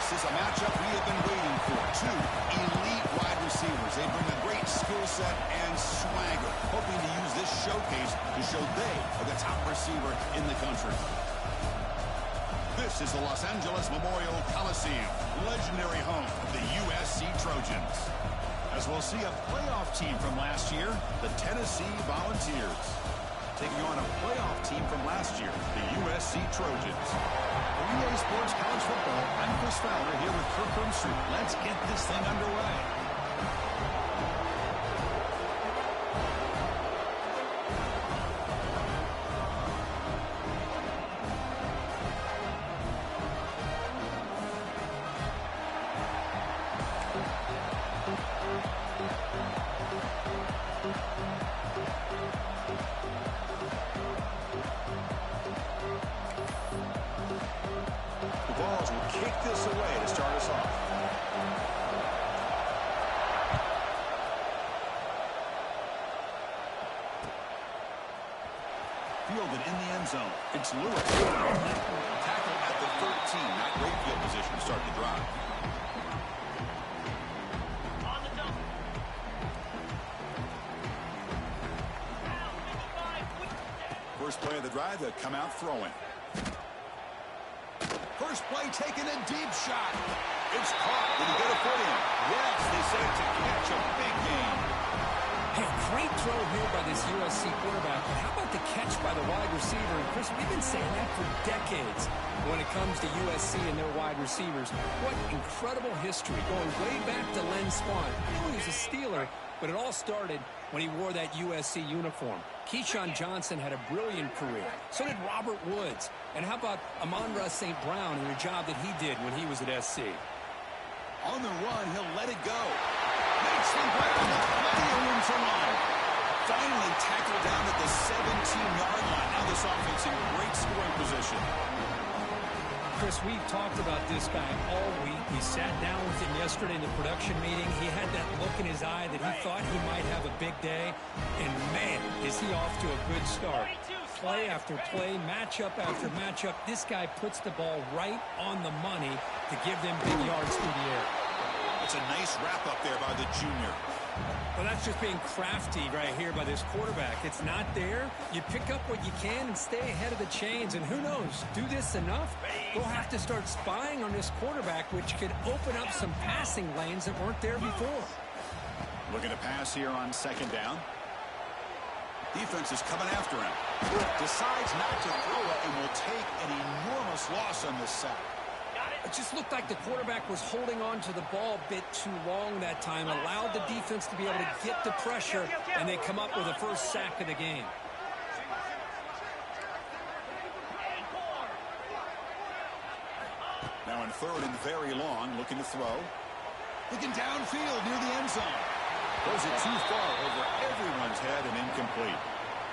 This is a matchup we have been waiting for. Two elite wide receivers. They bring a great skill set and swagger, hoping to use this showcase to show they are the top receiver in the country. This is the Los Angeles Memorial Coliseum, legendary home of the USC Trojans. As we'll see a playoff team from last year, the Tennessee Volunteers, taking on a playoff team from last year, the USC Trojans. For EA Sports College Football, I'm Chris Fowler here with Kirk Herbstreit. Let's get this thing underway. Will kick this away to start us off. Fielded in the end zone. It's Lewis. Tackle at the 13. Not great field position to start the drive. First play of the drive, they come out throwing. First play, taking a deep shot. It's caught. Did he get a foot in? Yes, they say it's a catch, a big game. Hey, great throw here by this USC quarterback. But how about the catch by the wide receiver? And Chris, we've been saying that for decades when it comes to USC and their wide receivers. What incredible history, going way back to Len Swan. He was a Steeler, but it all started when he wore that USC uniform. Keyshawn Johnson had a brilliant career. So did Robert Woods. And how about Amon-Ra St. Brown and the job that he did when he was at SC? On the run, he'll let it go. Makes the grab with plenty of room to run. Finally tackled down at the 17-yard line. Now this offense in great scoring position. Chris, we've talked about this guy all week. We sat down with him yesterday in the production meeting. He had that look in his eye that he thought he might have a big day. And, man, is he off to a good start. Play after play, matchup after matchup. This guy puts the ball right on the money to give them big yards through the air. It's a nice wrap-up there by the junior. Well, that's just being crafty right here by this quarterback. It's not there. You pick up what you can and stay ahead of the chains. And who knows, do this enough, we'll have to start spying on this quarterback, which could open up some passing lanes that weren't there before. Looking to pass here on second down. Defense is coming after him. Decides not to throw it and will take an enormous loss on this sack. It just looked like the quarterback was holding on to the ball a bit too long that time, allowed the defense to be able to get the pressure, and they come up with the first sack of the game. Now in third and very long, looking to throw. Looking downfield near the end zone. Throws it too far over everyone's head and incomplete.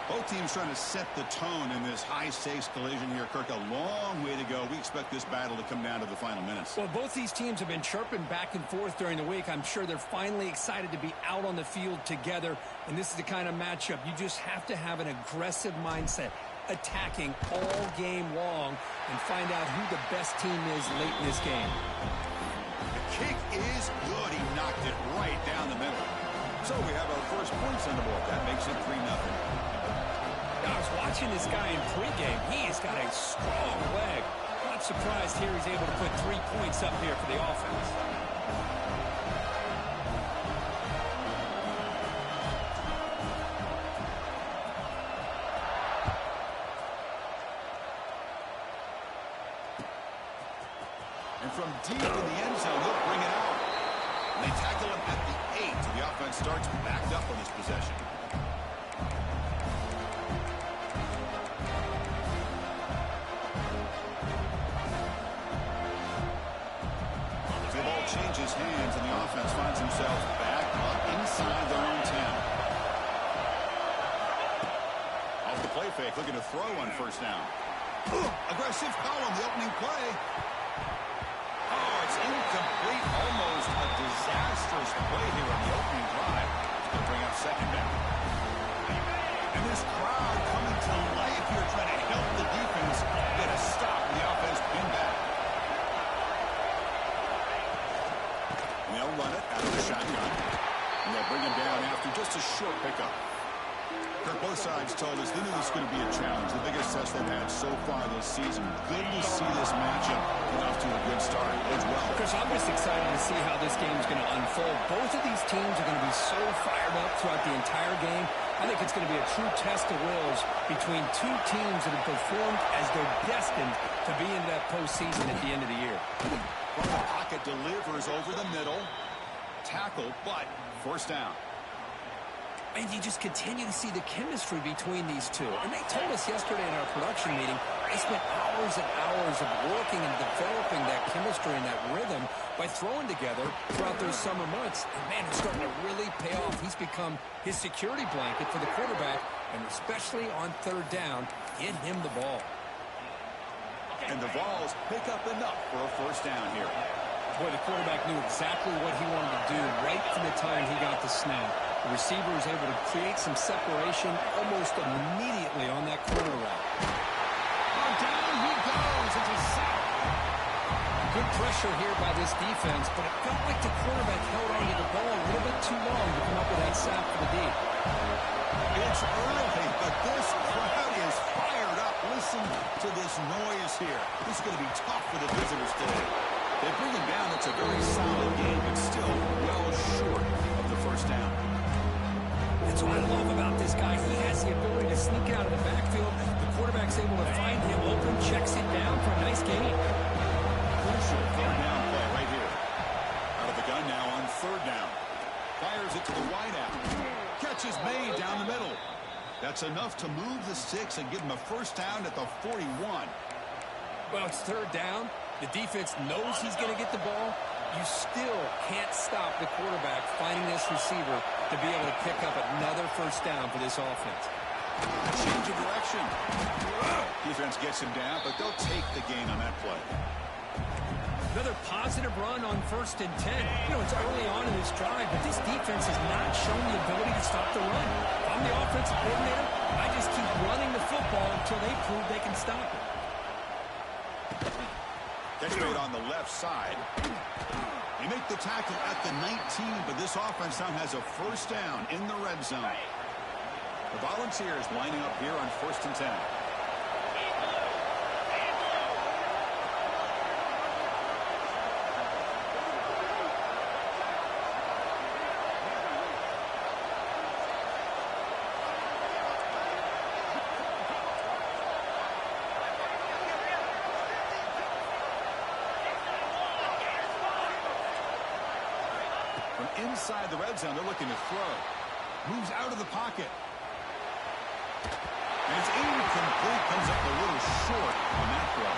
Both teams trying to set the tone in this high-stakes collision here. Kirk, a long way to go. We expect this battle to come down to the final minutes. Well, both these teams have been chirping back and forth during the week. I'm sure they're finally excited to be out on the field together. And this is the kind of matchup you just have to have an aggressive mindset, attacking all game long and find out who the best team is late in this game. The kick is good. He knocked it right down the middle. So we have our first points on the board. That makes it 3-0. I was watching this guy in pregame. He's got a strong leg. Not surprised here he's able to put 3 points up here for the offense. And from deep in the end zone, he'll bring it out. And they tackle him at the 8, so the offense starts backed up on this possession. Changes hands, and the offense finds themselves back up inside their own 10. Off the play fake, looking to throw on first down. Aggressive call on the opening play. Oh, it's incomplete. Almost a disastrous play here on the opening drive. It's going to bring up second down. And this crowd coming to life here, trying to help the defense get a stop. The offense pinned back. And they'll run it out of the shotgun. And they'll bring him down after just a short pickup. Kirk, both sides told us they knew this was going to be a challenge, the biggest test they've had so far this season. Good to see this matchup get off to a good start as well. Chris, I'm just excited to see how this game is going to unfold. Both of these teams are going to be so fired up throughout the entire game. I think it's going to be a true test of wills between two teams that have performed as they're destined to be in that postseason at the end of the year. From the pocket, delivers over the middle. Tackle, but first down. And you just continue to see the chemistry between these two. And they told us yesterday in our production meeting, they spent hours and hours of working and developing that chemistry and that rhythm by throwing together throughout those summer months. And, man, it's starting to really pay off. He's become his security blanket for the quarterback, and especially on third down, get him the ball. And the Vols pick up enough for a first down here. Boy, the quarterback knew exactly what he wanted to do right from the time he got the snap. The receiver was able to create some separation almost immediately on that corner route. Oh, down he goes. It's a sack. Good pressure here by this defense, but it felt like the quarterback held on to the ball a little bit too long to come up with that sack for the D. It's early, but this crowd is fired up. Listen to this noise here. This is going to be tough for the visitors today. They bring him down. It's a very solid game, but still well short of the first down. That's what I love about this guy. He has the ability to sneak out of the backfield. The quarterback's able to find him open, checks it down for a nice gain. Crucial third down play right here. Out of the gun now on third down. Fires it to the wideout. Catch is made down the middle. That's enough to move the sticks and give him a first down at the 41. Well, it's third down. The defense knows he's going to get the ball. You still can't stop the quarterback finding this receiver to be able to pick up another first down for this offense. Change of direction. Defense gets him down, but they'll take the gain on that play. Another positive run on 1st and 10. You know, it's early on in this drive, but this defense has not shown the ability to stop the run. If I'm the offensive coordinator, I just keep running the football until they prove they can stop it. Catch made on the left side. They make the tackle at the 19, but this offense now has a first down in the red zone. The Volunteers lining up here on 1st and 10. Inside the red zone, they're looking to throw. Moves out of the pocket. And it's incomplete. Comes up a little short on that throw.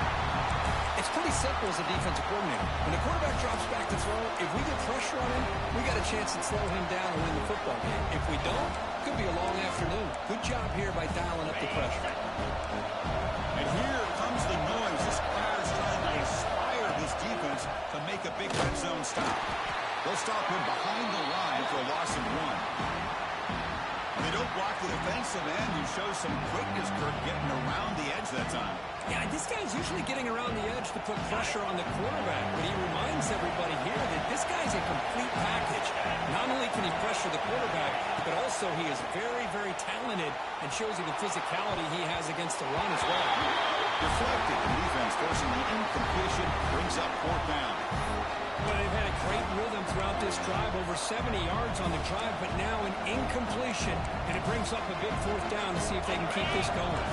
It's pretty simple as a defensive coordinator. When the quarterback drops back to throw, if we get pressure on him, we got a chance to slow him down and win the football game. If we don't, it could be a long afternoon. Good job here by dialing up the pressure. And here comes the noise. This crowd is trying to inspire this defense to make a big red zone stop. They'll stop him behind the line for a loss of 1. They don't block the defensive end, who shows some quickness, Kirk, getting around the edge that time. Yeah, this guy's usually getting around the edge to put pressure on the quarterback, but he reminds everybody here that this guy's a complete package. Not only can he pressure the quarterback, but also he is very, very talented and shows you the physicality he has against the run as well. Deflected, the defense forcing the incompletion, brings up 4th down. Well, they've had a great rhythm throughout this drive, over 70 yards on the drive, but now an incompletion, and it brings up a big 4th down to see if they can keep this going.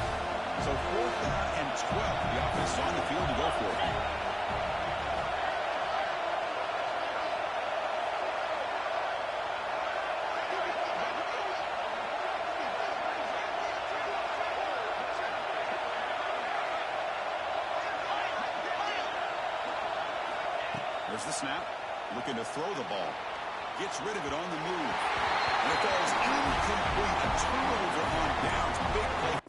So 4th down and 12. The offense is on the field to go for it. There's the snap. Looking to throw the ball. Gets rid of it on the move. And it goes incomplete. A turnover on downs. Big play.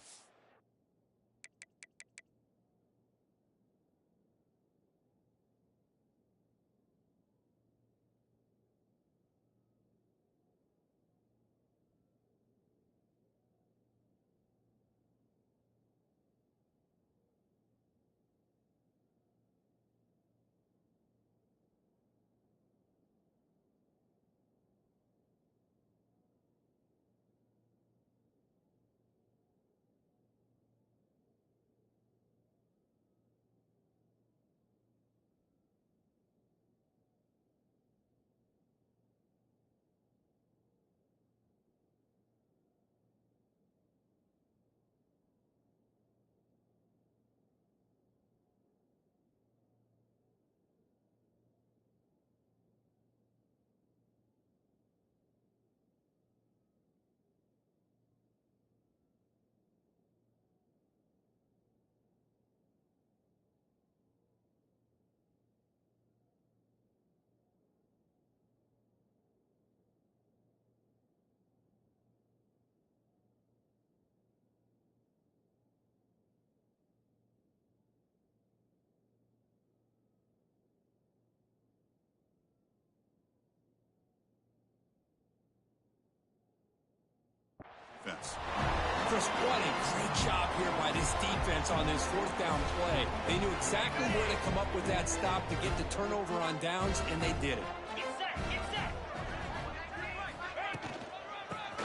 Chris, what a great job here by this defense on this fourth down play. They knew exactly where to come up with that stop to get the turnover on downs, and they did it.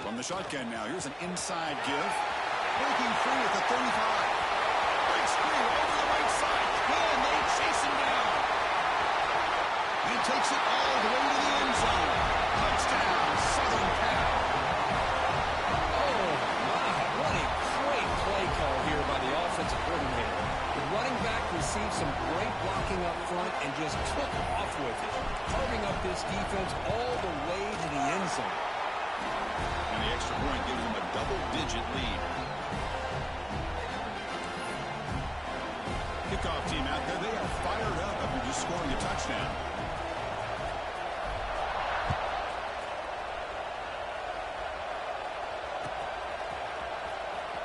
From the shotgun now, here's an inside give. Breaking free at the 35. Breaks free over the right side. And they chase him down. He takes it all the way to the end zone. Touchdown, Southern Cal. Oh, my. What a great play call here by the offensive coordinator. The running back received some great blocking up front and just took off with it, carving up this defense all the way to the end zone. And the extra point gives them a double-digit lead. Kickoff team out there. They are fired up after just scoring a touchdown.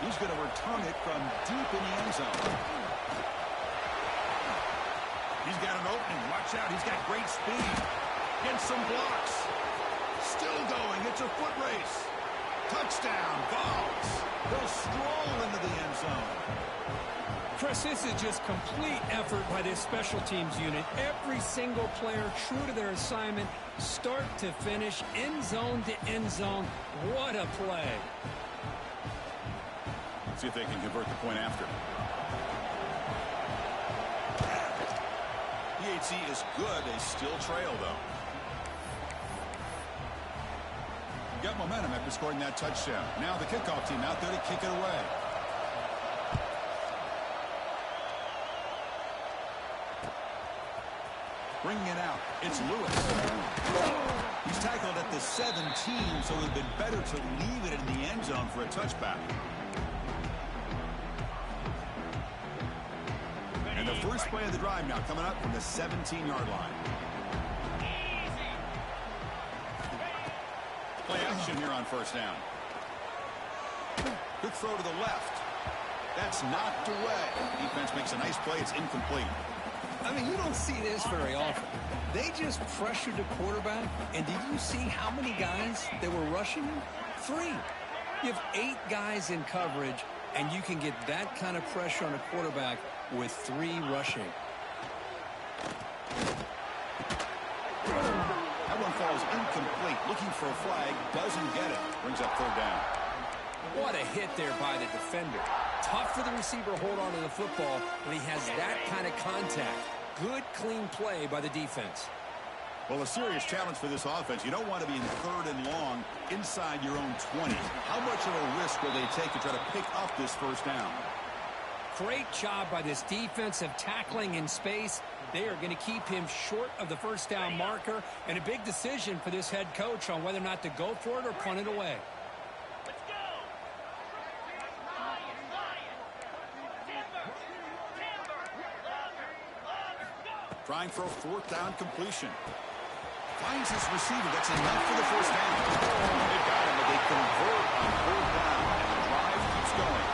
He's going to return it from deep in the end zone. He's got an opening. Watch out. He's got great speed. Gets some blocks. Still going. It's a foot race. Touchdown. Vols. They'll stroll into the end zone. Chris, this is just complete effort by this special teams unit. Every single player true to their assignment, start to finish, end zone to end zone. What a play. See if they can convert the point after. EHC is good. They still trail, though. Got momentum after scoring that touchdown. Now the kickoff team out there to kick it away. Bringing it out. It's Lewis. He's tackled at the 17, so it would have been better to leave it in the end zone for a touchback. And the first play of the drive now coming up from the 17-yard line. Play action here on first down. Good throw to the left. That's knocked away. Defense makes a nice play. It's incomplete. I mean, you don't see this very often. They just pressured the quarterback, and did you see how many guys they were rushing him? 3. You have 8 guys in coverage, and you can get that kind of pressure on a quarterback with 3 rushing. That one falls incomplete. Looking for a flag. Doesn't get it. Brings up third down. What a hit there by the defender. Tough for the receiver to hold on to the football when he has that kind of contact. Good, clean play by the defense. Well, a serious challenge for this offense. You don't want to be in third and long inside your own 20. How much of a risk will they take to try to pick up this first down? Great job by this defensive tackling in space. They are going to keep him short of the first down marker, and a big decision for this head coach on whether or not to go for it or punt it away. Trying for a fourth down completion. Finds his receiver. That's enough for the first down. They got him, but they convert on fourth down, and the drive keeps going.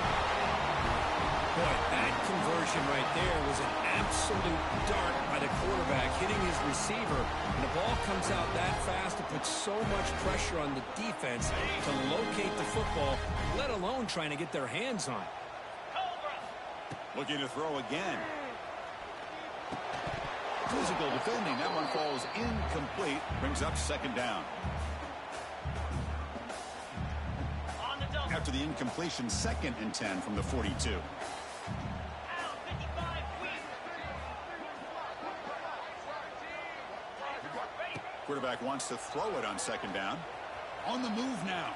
Boy, that conversion right there was an absolute dart by the quarterback, hitting his receiver. And the ball comes out that fast to put so much pressure on the defense to locate the football, let alone trying to get their hands on it. Looking to throw again. Physical defending. That one falls incomplete. Brings up second down. After the incompletion, 2nd and 10 from the 42. Quarterback wants to throw it on second down. On the move now.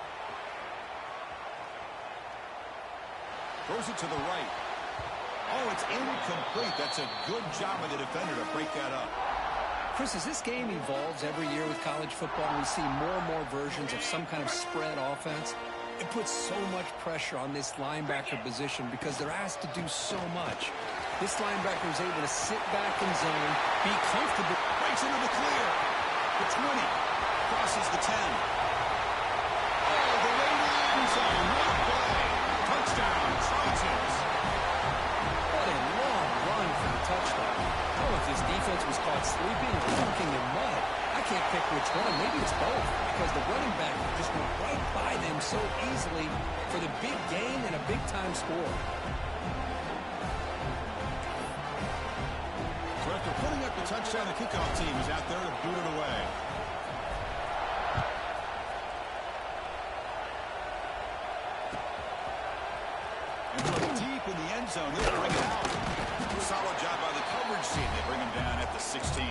Throws it to the right. Oh, it's incomplete. That's a good job of the defender to break that up. Chris, as this game evolves every year with college football, and we see more and more versions of some kind of spread offense, it puts so much pressure on this linebacker position because they're asked to do so much. This linebacker is able to sit back in zone, be comfortable. Breaks into the clear. The 20. Crosses the 10. All the way to the end zone. What a play. Touchdown, Trojans. What a long run for the touchdown. Oh, if this defense was caught sleeping or dunking in mud, I can't pick which one. Maybe it's both, because the running back just went right by them so easily for the big gain and a big-time score. So after putting up the touchdown, the kickoff team is out there to boot it away. And from deep in the end zone, they'll bring it out. Solid job by the coverage team. They bring him down at the 16.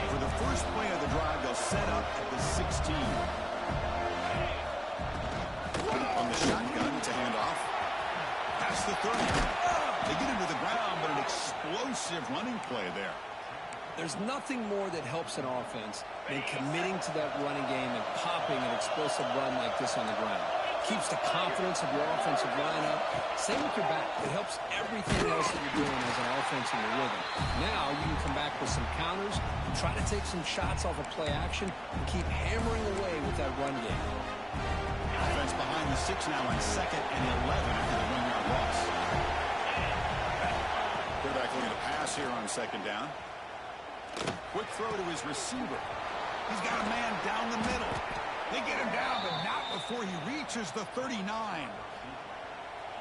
For the first play of the drive, they'll set up at the 16. On the shotgun, it's a handoff. Past the 30. They get him to the ground, but an explosive running play there. There's nothing more that helps an offense than committing to that running game and popping an explosive run like this on the ground. Keeps the confidence of your offensive lineup. Same with your back. It helps everything else that you're doing as an offense in your rhythm. Now you can come back with some counters, try to take some shots off of play action, and keep hammering away with that run game. Offense behind the 6 now on 2nd and 11 after the 1-yard loss. Quarterback looking to pass here on 2nd down. Quick throw to his receiver. He's got a man down the middle. They get him down, but not before he reaches the 39.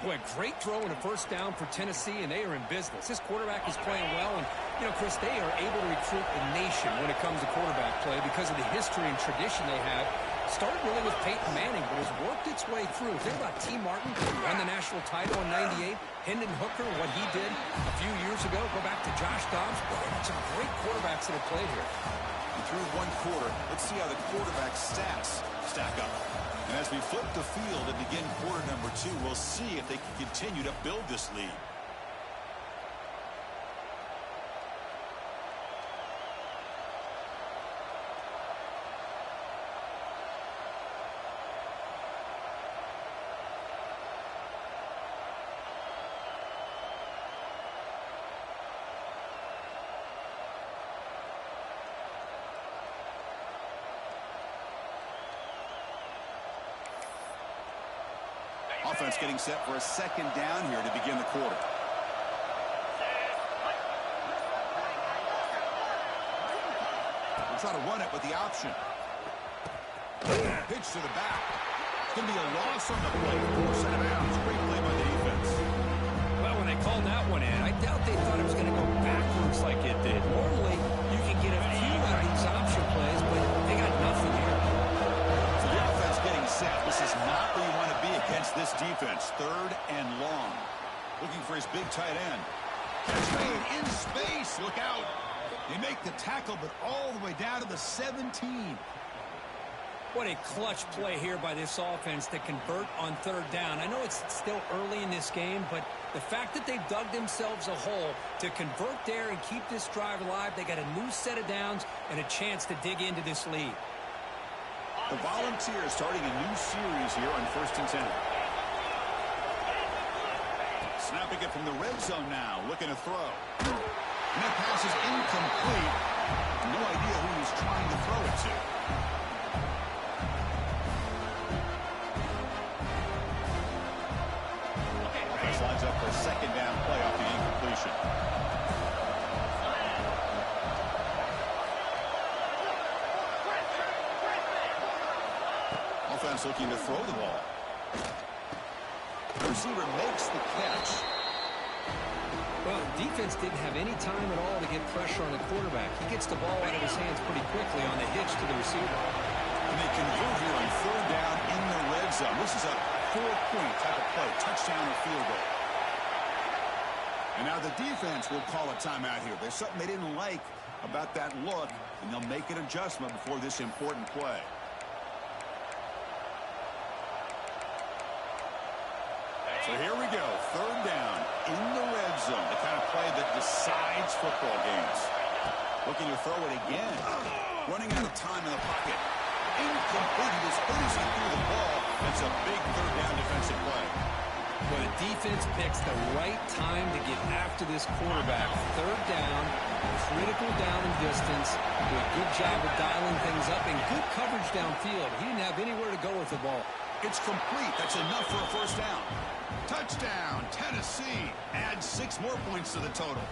Boy, great throw and a first down for Tennessee, and they are in business. This quarterback is playing well, and, you know, Chris, they are able to recruit the nation when it comes to quarterback play because of the history and tradition they have. Started really with Peyton Manning, but has worked its way through. Think about T. Martin, won the national title in '98. Hendon Hooker, what he did a few years ago. Go back to Josh Dobbs. Boy, some great quarterbacks that have played here. And through one quarter, let's see how the quarterback stats stack up. And as we flip the field and begin quarter number 2, we'll see if they can continue to build this lead. Offense getting set for a 2nd down here to begin the quarter. We'll try to run it with the option. Pitch to the back. It's going to be a loss on the play. Force out of bounds. Great play by the defense. Well, when they called that one in, I doubt they thought it was going to go backwards like it did. Normally, you can get a few out of these option plays, but they got nothing here. So the offense getting set. This is not where you want to be against this defense. 3rd and long. Looking for his big tight end. Catch made in space. Look out. They make the tackle, but all the way down to the 17. What a clutch play here by this offense to convert on 3rd down. I know it's still early in this game, but the fact that they've dug themselves a hole to convert there and keep this drive alive, they got a new set of downs and a chance to dig into this lead. The Volunteers starting a new series here on 1st and 10. Snapping it from the red zone now, looking to throw. And that pass is incomplete. No idea who he's trying to throw it to. Offense lines up for a 2nd down play off the incompletion. Offense looking to throw the ball. The receiver makes the catch. Well, defense didn't have any time at all to get pressure on the quarterback. He gets the ball out of his hands pretty quickly on the hitch to the receiver. And they convert here on 3rd down in the red zone. This is a 4-point type of play, touchdown or field goal. And now the defense will call a timeout here. There's something they didn't like about that look, and they'll make an adjustment before this important play. So here we go, 3rd down in the red zone, the kind of play that decides football games. Looking to throw it again. Running out of time in the pocket. Incomplete. As soon as he threw the ball, that's a big 3rd down defensive play. Well, the defense picks the right time to get after this quarterback. Third down, critical down and distance. Do a good job of dialing things up and good coverage downfield. He didn't have anywhere to go with the ball. It's complete. That's enough for a first down. Touchdown, Tennessee. Add 6 more points to the total.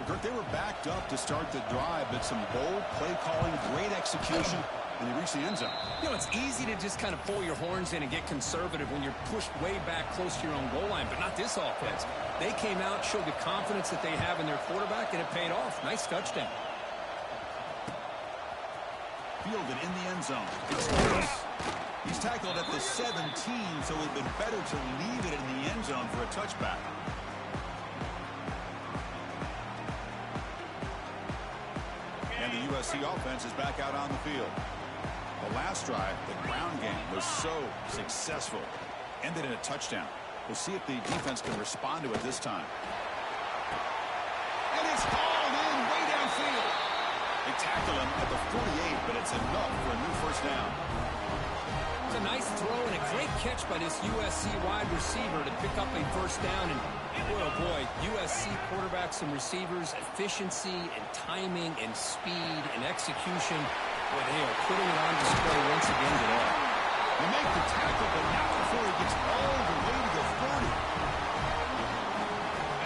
Kurt, they were backed up to start the drive, but some bold play calling, great execution, and they reached the end zone. You know, it's easy to just kind of pull your horns in and get conservative when you're pushed way back close to your own goal line, but not this offense. They came out, showed the confidence that they have in their quarterback, and it paid off. Nice touchdown. Fielded in the end zone. It's close. He's tackled at the 17, so it would have been better to leave it in the end zone for a touchback. And the USC offense is back out on the field. The last drive, the ground game, was so successful. Ended in a touchdown. We'll see if the defense can respond to it this time. And it's hauled in way downfield. They tackle him at the 48, but it's enough for a new first down. It's a nice throw and a great catch by this USC wide receiver to pick up a first down. And boy, oh boy, USC quarterbacks and receivers, efficiency and timing and speed and execution. Boy, they are putting it on display once again today. They make the tackle, but not before he gets all the way to the 40.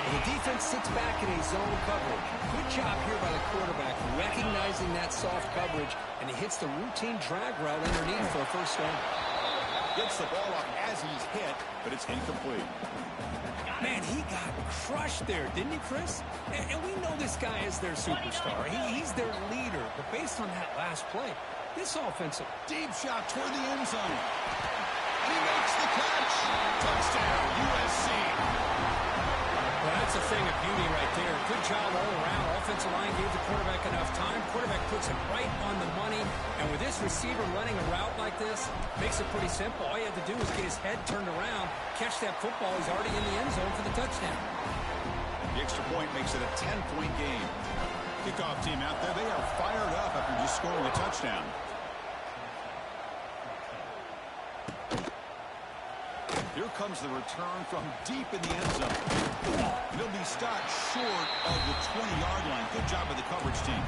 And the defense sits back in a zone coverage. Good job here by the quarterback, recognizing that soft coverage, and he hits the routine drag route underneath for a first down. Gets the ball up as he's hit, but it's incomplete. Man, he got crushed there, didn't he, Chris? And we know this guy is their superstar. He's their leader. But based on that last play, this offensive Deep shot toward the end zone. And he makes the catch. Touchdown, USC. Well, that's a thing of beauty right there. Good job all around. Offensive line gave the quarterback enough time. Quarterback puts it right on the money. And with this receiver running a route like this, makes it pretty simple. All you have to do is get his head turned around, catch that football. He's already in the end zone for the touchdown. The extra point makes it a 10-point game. Kickoff team out there. They are fired up after just scoring a touchdown. Here comes the return from deep in the end zone. He'll be stopped short of the 20-yard line. Good job by the coverage team.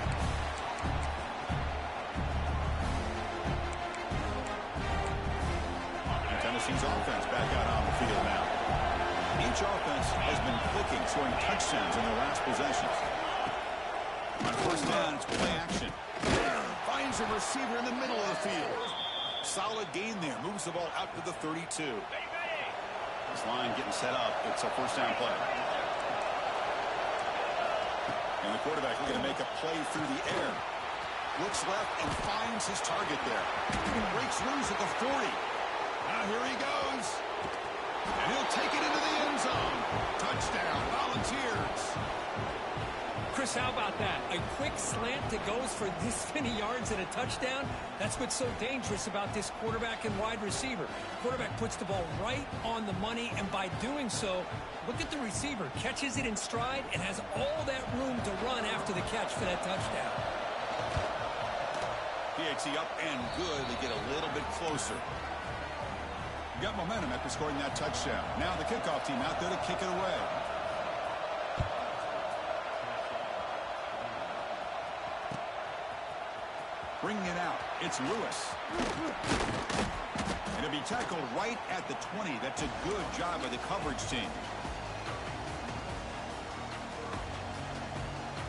And Tennessee's offense back out on the field now. Each offense has been clicking, scoring touchdowns in their last possessions. On first down, it's play action. Finds a receiver in the middle of the field. Solid gain there. Moves the ball out to the 32. This line getting set up. It's a first down play. And the quarterback looking to make a play through the air. Looks left and finds his target there. He breaks loose at the 40. Now here he goes. And he'll take it into the end zone. Touchdown, Volunteers. Chris, how about that? A quick slant that goes for this many yards and a touchdown. That's what's so dangerous about this quarterback and wide receiver. Quarterback puts the ball right on the money, and by doing so, look at the receiver. Catches it in stride and has all that room to run after the catch for that touchdown. PAT up and good. They get a little bit closer. Got momentum after scoring that touchdown. Now the kickoff team out there to kick it away. Bringing it out, it's Lewis. And it'll be tackled right at the 20. That's a good job by the coverage team.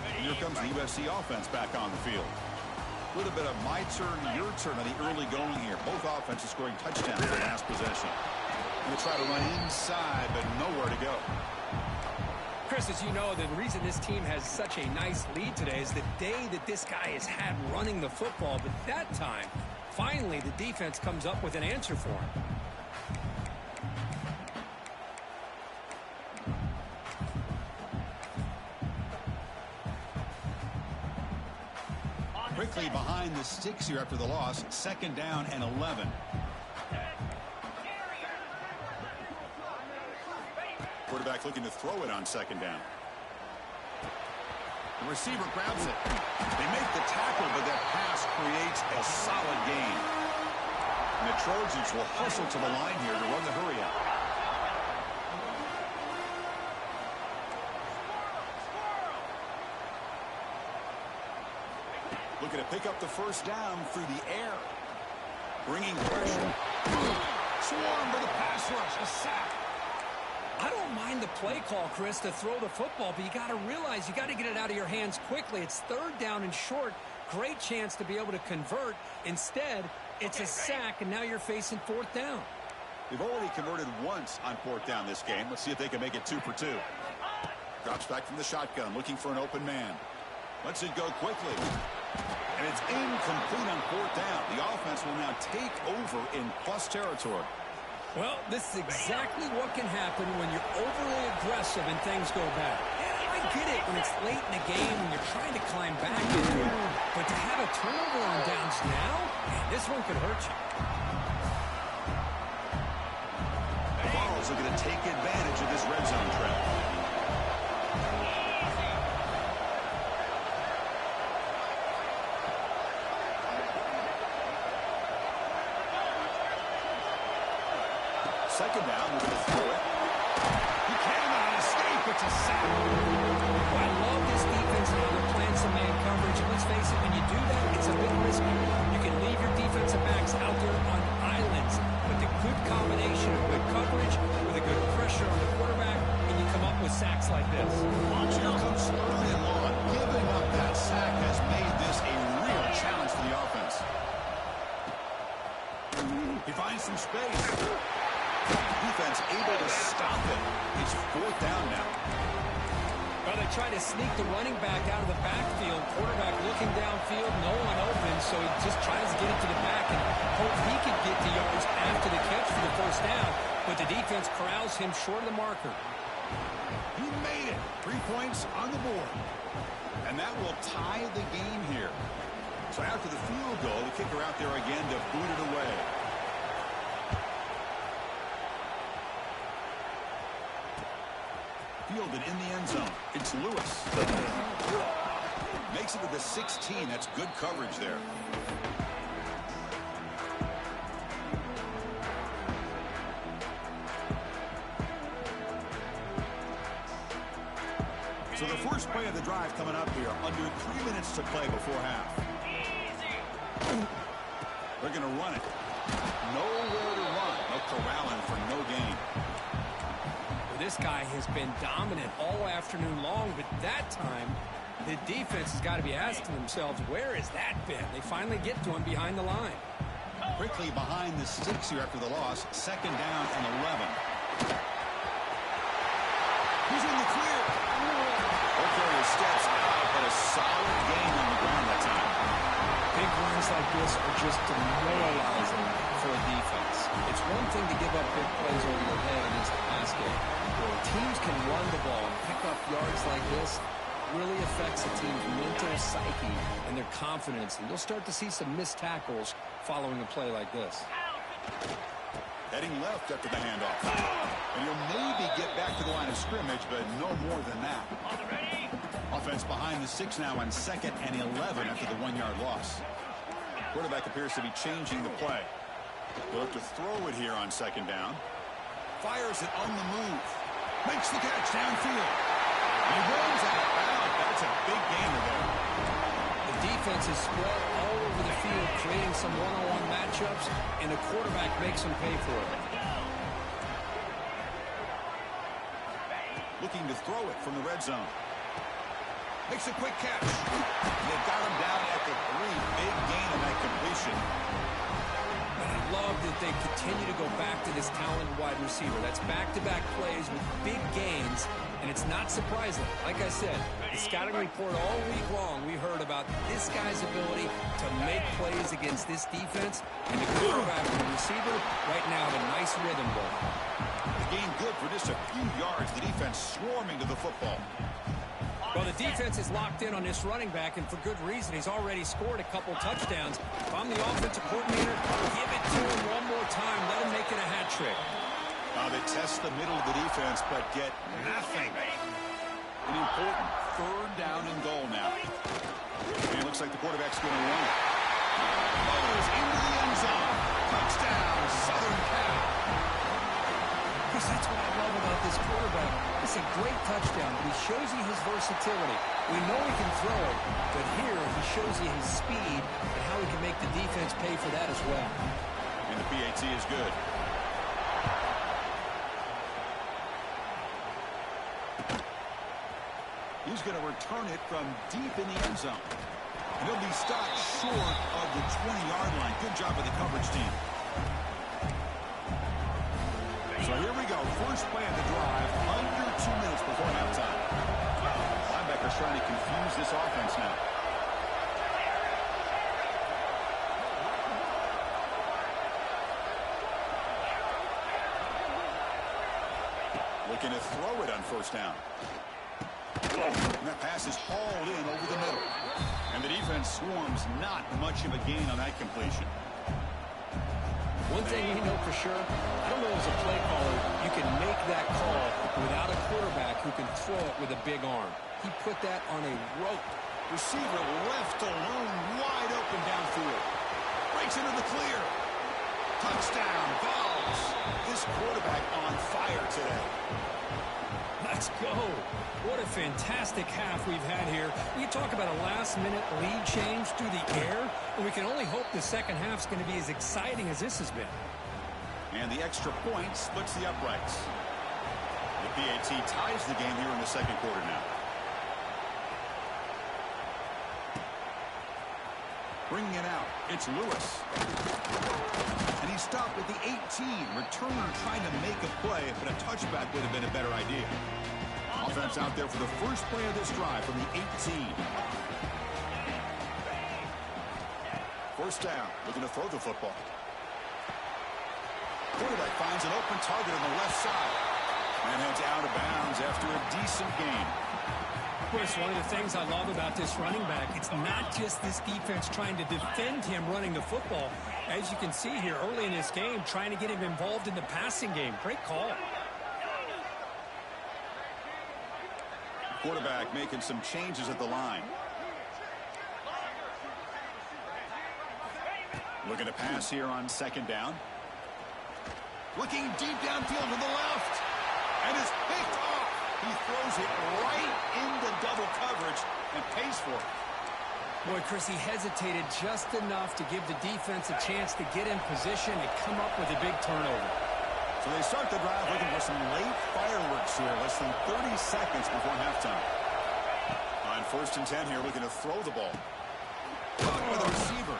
And here comes the USC offense back on the field. A little bit of my turn, your turn on the early going here. Both offenses scoring touchdowns in the last possession. We'll try to run inside, but nowhere to go. Chris, as you know, the reason this team has such a nice lead today is the day that this guy has had running the football. But that time, finally, the defense comes up with an answer for him. Quickly behind the sticks here after the loss. Second down and 11. Quarterback looking to throw it on second down. The receiver grabs it. They make the tackle, but that pass creates a solid gain. And the Trojans will hustle to the line here to run the hurry out. Looking to pick up the first down through the air. Bringing pressure. Swarm for the pass rush. A sack. I don't mind the play call, Chris, to throw the football, but you got to realize you got to get it out of your hands quickly. It's third down and short. Great chance to be able to convert. Instead, it's a sack, and now you're facing fourth down. They've already converted once on fourth down this game. Let's see if they can make it 2 for 2. Drops back from the shotgun, looking for an open man. Lets it go quickly. And it's incomplete on fourth down. The offense will now take over in plus territory. Well, this is exactly what can happen when you're overly aggressive and things go bad. And I get it when it's late in the game and you're trying to climb back into it. But to have a turnover on downs now, man, this one could hurt you. The Vols are going to take advantage of this red zone trap. Second down, we're going to throw it. He cannot escape. It's a sack. I love this defense and how they're playing some man coverage. And let's face it, when you do that, it's a bit risky. You can leave your defensive backs out there on islands. But the good combination of good coverage with a good pressure on the quarterback, and you come up with sacks like this. Here comes early and long. Giving up that sack has made this a real challenge for the offense. He finds some space. Defense able to stop it. It's fourth down now. Well, they try to sneak the running back out of the backfield. Quarterback looking downfield, no one open, so he just tries to get it to the back and hope he can get the yards after the catch for the first down. But the defense corrals him short of the marker. He made it. 3 points on the board. And that will tie the game here. So after the field goal, the kicker out there again to boot it away. Fielded in the end zone. It's Lewis. Makes it to the 16. That's good coverage there. So the first play of the drive coming up here. Under 3 minutes to play before half. They're going to run it. Nowhere to run. No corralling for no gain. This guy has been dominant all afternoon long, but that time, the defense has got to be asking themselves, where has that been? They finally get to him behind the line. Quickly behind the sticks here after the loss. Second down and 11. He's in the clear. O'Carrier steps out, but a solid gain on the ground that time. Big runs like this are just demoralizing for a defense. It's one thing to give up big plays over your head against the pass game. Where teams can run the ball and pick up yards like this, really affects a team's mental psyche and their confidence. And you'll start to see some missed tackles following a play like this. Heading left after the handoff. And he'll maybe get back to the line of scrimmage, but no more than that. Offense behind the 6 now on 2nd and 11 after the 1-yard loss. Quarterback appears to be changing the play. He'll have to throw it here on 2nd down. Fires it on the move. Makes the catch downfield. He runs out of bounds. That's a big gainer there. The defense is spread all over the field, creating some one-on-one matchups, and the quarterback makes them pay for it. Looking to throw it from the red zone. Makes a quick catch. They got him down at the 3. Big gain on that completion. But I love that they continue to go back to this talented wide receiver. That's back-to-back plays with big gains, and it's not surprising. Like I said, the scouting report all week long, we heard about this guy's ability to make plays against this defense, and the quarterback and the receiver right now have a nice rhythm going. The gain good for just a few yards. The defense swarming to the football. Well, the defense is locked in on this running back, and for good reason. He's already scored a couple touchdowns. If I'm the offensive coordinator, give it to him one more time. Let him make it a hat trick. They test the middle of the defense, but get nothing. An important 3rd down and goal now. And it looks like the quarterback's going to run it. Fires into the end zone. Touchdown, Southern Cal. Chris, that's what I love about this quarterback. It's a great touchdown, but he shows you his versatility. We know he can throw it, but here he shows you his speed and how he can make the defense pay for that as well. And the PAT is good. He's going to return it from deep in the end zone. And he'll be stopped short of the 20-yard line. Good job of the coverage team. So here we go. First play of the drive, under 2 minutes before halftime. Linebacker's trying to confuse this offense now. Looking to throw it on first down. And that pass is hauled in over the middle. And the defense swarms not much of a gain on that completion. One thing we know for sure, I don't know as a play caller, you can make that call without a quarterback who can throw it with a big arm. He put that on a rope. Receiver left alone, wide open downfield. Breaks into the clear. Touchdown, Vols. This quarterback on fire today. Let's go. What a fantastic half we've had here. You talk about a last-minute lead change through the air, and we can only hope the second half's going to be as exciting as this has been. And the extra point splits the uprights. The PAT ties the game here in the second quarter now. Bringing it out, it's Lewis. And he stopped at the 18. Returner trying to make a play, but a touchback would have been a better idea. Offense out there for the first play of this drive from the 18. First down, looking to throw the football. Quarterback finds an open target on the left side. And heads out of bounds after a decent gain. Chris, one of the things I love about this running back, it's not just this defense trying to defend him running the football. As you can see here early in this game, trying to get him involved in the passing game. Great call. Quarterback making some changes at the line. Looking to pass here on second down. Looking deep downfield to the left. And it's picked off. He throws it right into double coverage and pays for it. Boy, Chris, he hesitated just enough to give the defense a chance to get in position and come up with a big turnover. So they start the drive looking for some late fireworks here, less than 30 seconds before halftime. On first and 10 here, looking to throw the ball. Caught by the receiver.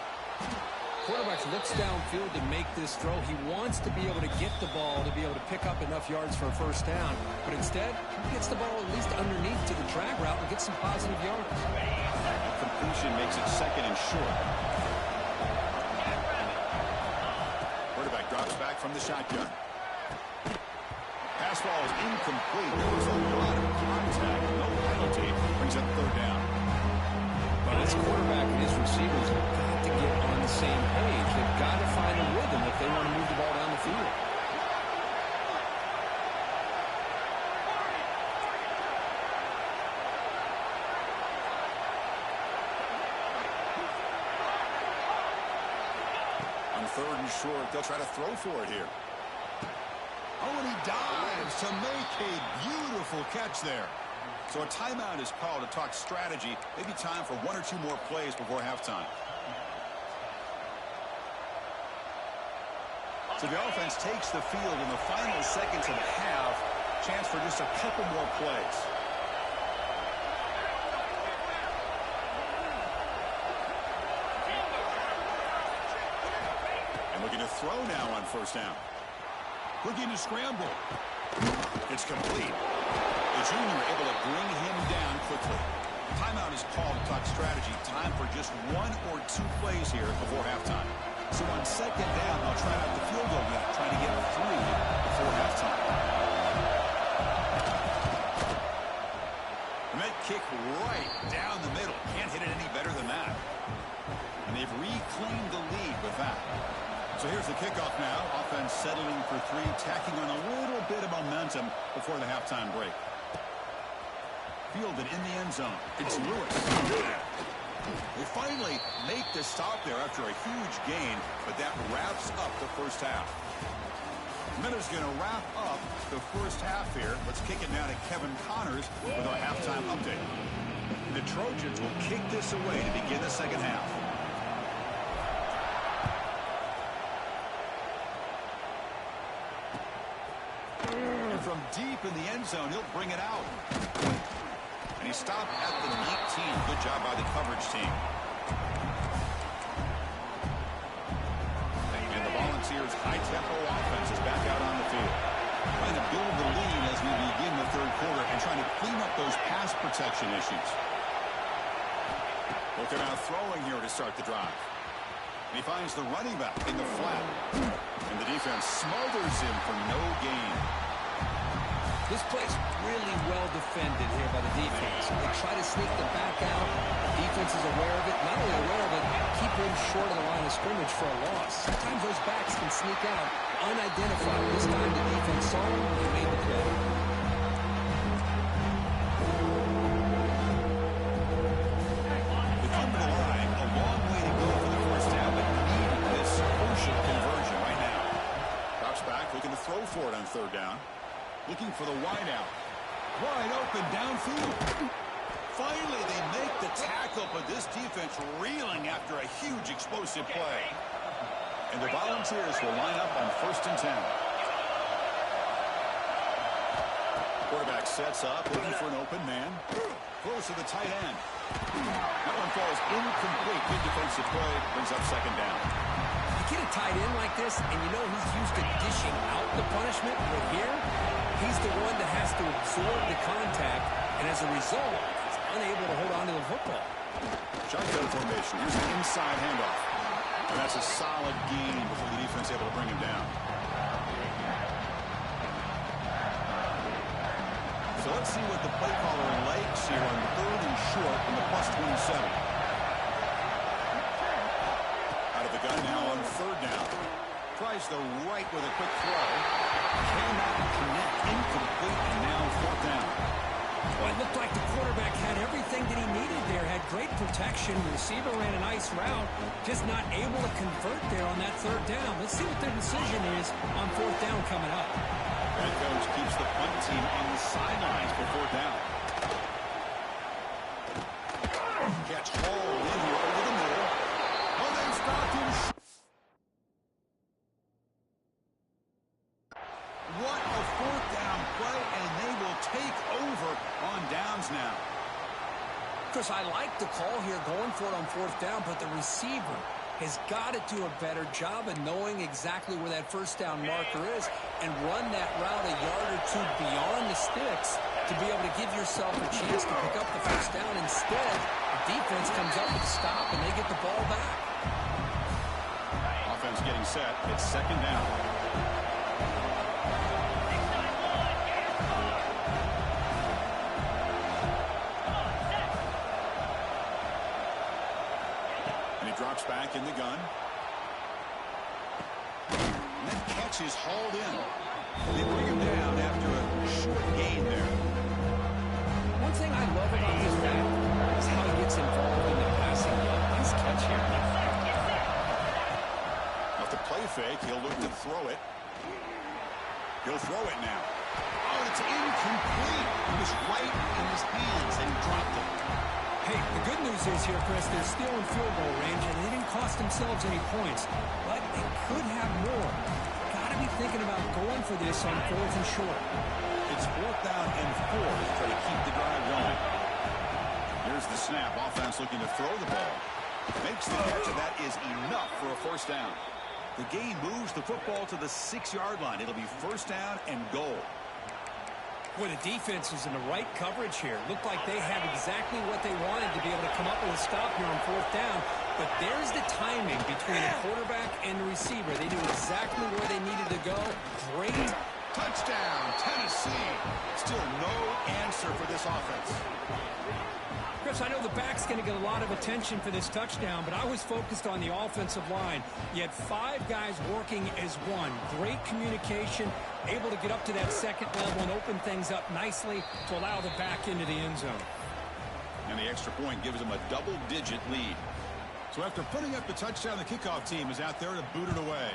Quarterback looks downfield to make this throw. He wants to be able to get the ball to be able to pick up enough yards for a first down. But instead, he gets the ball at least underneath to the drag route and gets some positive yards. Completion makes it second and short. Quarterback drops back from the shotgun. Pass ball is incomplete. There was a lot of contact. No penalty. Brings up third down. But this quarterback and his receivers have got to get on the same page. They've got to find a rhythm if they want to move the ball down the field. On third and short, they'll try to throw for it here. Oh, and he dives to make a beautiful catch there. So a timeout is called to talk strategy. Maybe time for one or two more plays before halftime. So the offense takes the field in the final seconds of the half. Chance for just a couple more plays. And looking to throw now on first down. Looking to scramble. It's complete. The junior able to bring him down quickly. Timeout is called to talk strategy. Time for just one or two plays here before halftime. So on second down, they'll try out the field goal unit, trying to get 3 before halftime. And that kick right down the middle. Can't hit it any better than that. And they've reclaimed the lead with that. So here's the kickoff now. Offense settling for 3, tacking on a little bit of momentum before the halftime break. Fielded in the end zone. It's Lewis. They finally make the stop there after a huge gain, but that wraps up the first half. Miller's going to wrap up the first half here. Let's kick it now to Kevin Connors with our halftime update. The Trojans will kick this away to begin the second half. And from deep in the end zone, he'll bring it out. And he stopped at the 19. Good job by the coverage team. And the Volunteers' high-tempo offense is back out on the field. Trying to build the lead as we begin the third quarter and trying to clean up those pass protection issues. Looking out throwing here to start the drive. And he finds the running back in the flat. And the defense smothers him for no gain. This play's really well defended here by the defense. They try to sneak the back out. The defense is aware of it. Not only aware of it, keep him short of the line of scrimmage for a loss. Sometimes those backs can sneak out unidentified. This time the defense saw him and made the play. With under the line, a long way to go for the first half, but need this crucial conversion right now. Drops back, looking to throw for it on third down. Looking for the wide out. Wide open downfield. Finally, they make the tackle, but this defense reeling after a huge explosive play. And the Volunteers will line up on 1st and 10. Quarterback sets up, looking for an open man. Throws to the tight end. That one falls incomplete. Good defensive play. Brings up second down. You get a tight end like this, and you know he's used to dishing out the punishment. But here, he's the one that has to absorb the contact, and as a result, he's unable to hold on to the football. Shotgun formation. Here's an inside handoff. And that's a solid gain before the defense able to bring him down. So let's see what the play caller likes here on 3rd and short from the +27. Out of the gun now on 3rd down. Tries the right with a quick throw. Cannot connect. Incomplete. And now 4th down. Well, it looked like the quarterback had everything that he needed there. Had great protection. The receiver ran a nice route. Just not able to convert there on that 3rd down. Let's see what their decision is on 4th down coming up. Head coach keeps the punt team on the sidelines for 4th down. Catch hauled in here over the middle. Oh, they stopped him. What a 4th down play, and they will take over on downs now. Chris, I like the call here going for it on 4th down, but the receiver has got to do a better job of knowing exactly where that 1st down marker is and run that route a yard or two beyond the sticks to be able to give yourself a chance to pick up the 1st down. Instead, the defense comes up with a stop and they get the ball back. Offense getting set. It's 2nd down. Drops back in the gun. And that catch is hauled in. They bring him down after a short gain there. One thing I love about this back is how he gets involved in the passing game. Nice catch here. Off the play fake, he'll look to throw it. He'll throw it now. Oh, it's incomplete. It was right in his hands and he dropped it. Hey, the good news is here, Chris, they're still in field goal range, and they didn't cost themselves any points, but they could have more. Got to be thinking about going for this on 4th and short. It's 4th down and 4 to try to keep the drive going. Here's the snap. Offense looking to throw the ball. Makes the catch, and that is enough for a 1st down. The game moves the football to the 6-yard line. It'll be 1st down and goal. Boy, the defense is in the right coverage here. Looked like they had exactly what they wanted to be able to come up with a stop here on 4th down. But there's the timing between the quarterback and the receiver. They knew exactly where they needed to go. Great. Touchdown, Tennessee. Still no answer for this offense. Chris, I know the back's going to get a lot of attention for this touchdown, but I was focused on the offensive line. You had 5 guys working as one. Great communication, able to get up to that 2nd level and open things up nicely to allow the back into the end zone. And the extra point gives them a double-digit lead. So after putting up the touchdown, the kickoff team is out there to boot it away.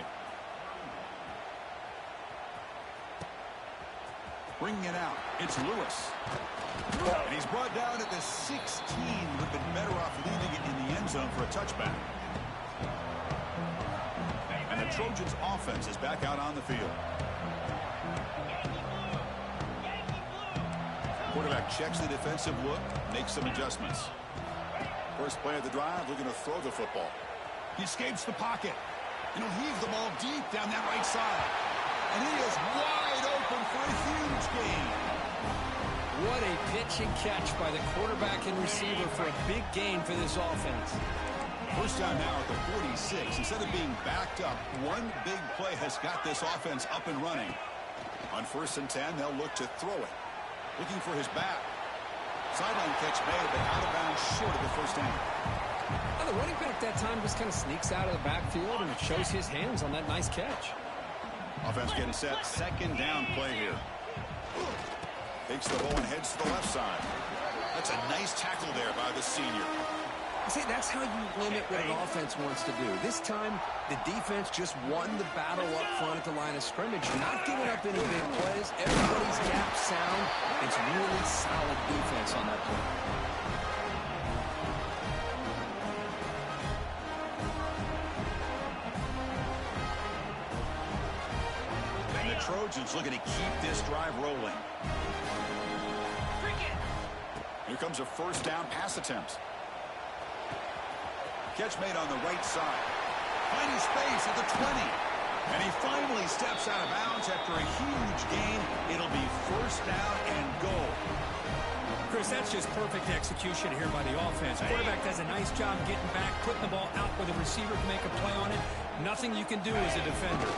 Bringing it out. It's Lewis. And he's brought down at the 16. Would have been better off leaving it in the end zone for a touchback. And the Trojans' offense is back out on the field. Quarterback checks the defensive look, makes some adjustments. First play of the drive, looking to throw the football. He escapes the pocket. And he'll heave the ball deep down that right side. And he is wide open for a huge gain. What a pitch and catch by the quarterback and receiver for a big gain for this offense. First down now at the 46. Instead of being backed up, one big play has got this offense up and running. On 1st and 10, they'll look to throw it. Looking for his back. Sideline catch made, but out of bounds short of the first down. Well, the running back that time just kind of sneaks out of the backfield and shows his hands on that nice catch. Offense getting set. 2nd down play here. Takes the ball and heads to the left side. That's a nice tackle there by the senior. See, that's how you limit what an offense wants to do. This time, the defense just won the battle up front at the line of scrimmage, not giving up any big plays. Everybody's gap sound. It's really solid defense on that play. And the Trojans looking to keep this drive rolling. Here comes a 1st down pass attempt. Catch made on the right side. Finding space at the 20. And he finally steps out of bounds after a huge gain. It'll be 1st down and goal. Chris, that's just perfect execution here by the offense. Quarterback does a nice job getting back, putting the ball out where the receiver can make a play on it. Nothing you can do as a defender.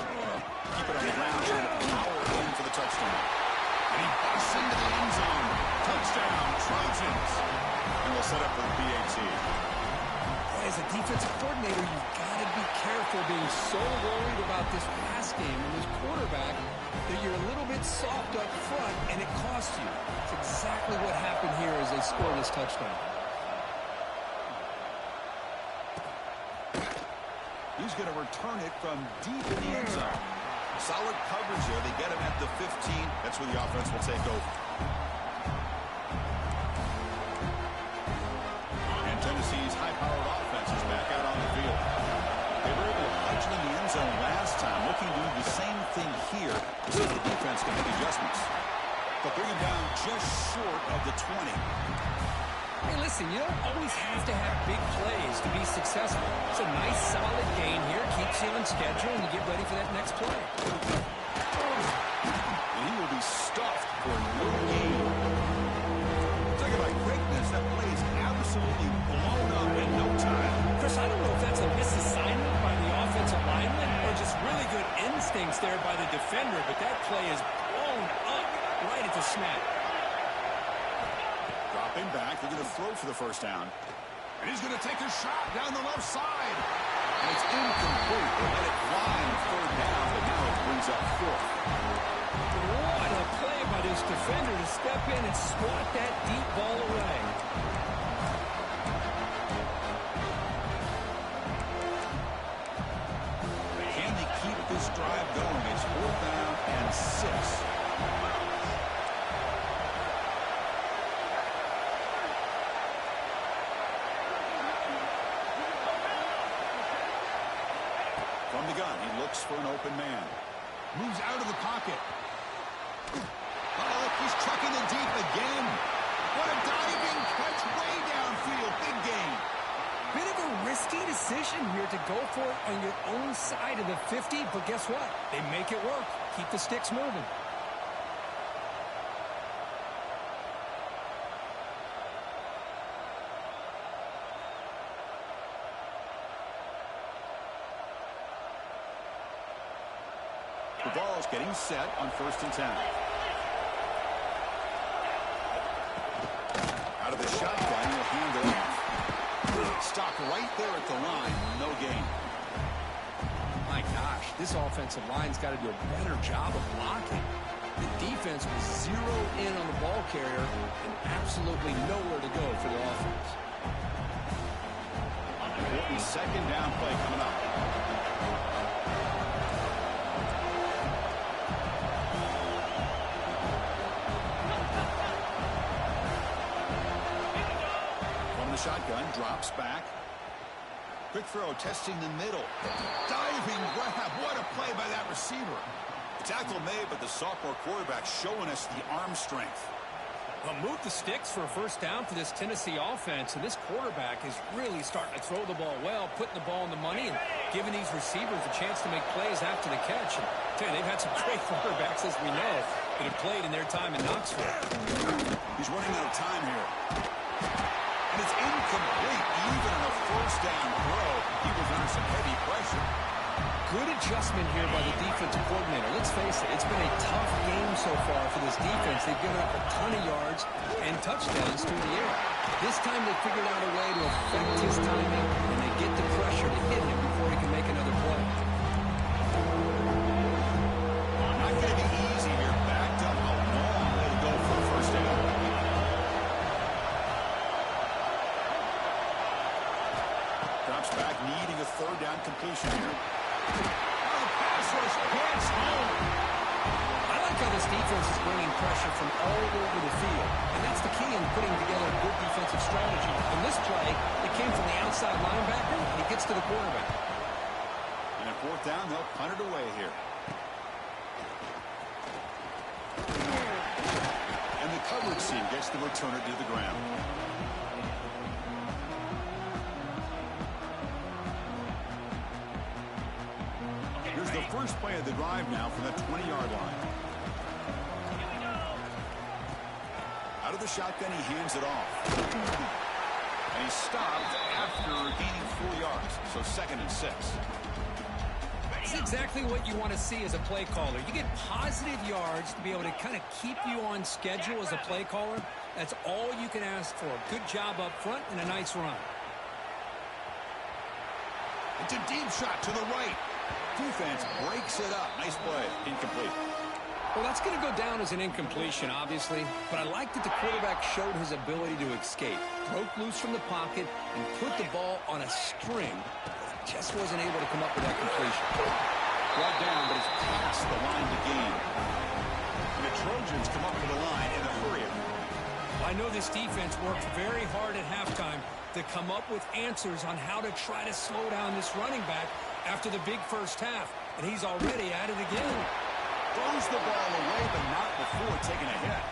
Keep it on the ground and power in for the touchdown. And he busts into the end zone. Touchdown, Trojans. And we'll set up for the PAT. As a defensive coordinator, you've got to be careful being so worried about this pass game and this quarterback that you're a little bit soft up front, and it costs you. It's exactly what happened here as they score this touchdown. He's going to return it from deep in the end zone. Solid coverage there. They get him at the 15. That's where the offense will take over. And Tennessee's high-powered offense is back out on the field. They were able to punch in the end zone last time, looking to do the same thing here to see if the defense can make adjustments. But bring him down just short of the 20. Hey, listen, you don't always have to have big plays to be successful. It's a nice, solid gain here. Keeps you on schedule, and you get ready for that next play. And he will be stuffed for no gain. Talk about quickness. That play is absolutely blown up in no time. Chris, I don't know if that's a misassignment by the offensive lineman or just really good instincts there by the defender, but that play is blown up right at the snap. Dropping back, they're going to throw for the 1st down. And he's going to take a shot down the left side. And it's incomplete. They let it fly on 3rd down, but now it brings up 4th. What a play by this defender to step in and swat that deep ball away. Can they keep this drive going? It's 4th down and 6. From the gun, he looks for an open man. Moves out of the pocket. Oh, he's chucking it deep again. What a diving catch way downfield. Big gain. Bit of a risky decision here to go for it on your own side of the 50, but guess what? They make it work. Keep the sticks moving. The ball's getting set on 1st and 10. Out of the shotgun, he'll hand it off. Stopped right there at the line. No gain. My gosh, this offensive line's got to do a better job of blocking. The defense was zeroed in on the ball carrier and absolutely nowhere to go for the offense. Important 2nd down play coming up. shotgun, drops back. Quick throw, testing the middle. Diving grab. What a play by that receiver. Tackle made, but the sophomore quarterback showing us the arm strength. Well, move the sticks for a first down for this Tennessee offense, and this quarterback is really starting to throw the ball well, putting the ball in the money, and giving these receivers a chance to make plays after the catch. And I tell you, they've had some great quarterbacks, as we know, that have played in their time in Knoxville. He's running out of time here. And it's incomplete. Even on a first down throw, he was under some heavy pressure. Good adjustment here by the defensive coordinator. Let's face it, it's been a tough game so far for this defense. They've given up a ton of yards and touchdowns through the air. This time they figured out a way to affect his timing, and they get the pressure to hit him before he can make another play. Not going to be easy here. Backed up a long way to go for a first down. Drops back, needing a third down completion here. Oh, the pass rush gets home. I like how this defense is bringing pressure from all over the field, and that's the key in putting together a good defensive strategy. In this play, it came from the outside linebacker, and he gets to the quarterback. And at fourth down, they'll punt it away here. And the coverage team gets the returner to the ground. Here's the first play of the drive now from the 20-yard line. Out of the shotgun, he hands it off. And he's stopped after gaining 4 yards, so 2nd and 6. That's exactly what you want to see as a play caller. You get positive yards to be able to kind of keep you on schedule as a play caller. That's all you can ask for. Good job up front and a nice run. It's a deep shot to the right. Defense breaks it up. Nice play. Incomplete. Well, that's going to go down as an incompletion, obviously, but I like that the quarterback showed his ability to escape, broke loose from the pocket, and put the ball on a string. Just wasn't able to come up with that completion. Brought down, but it's past the line to gain. And the Trojans come up to the line in a hurry. I know this defense worked very hard at halftime to come up with answers on how to try to slow down this running back after the big first half, and he's already at it again. Throws the ball away, but not before taking a hit.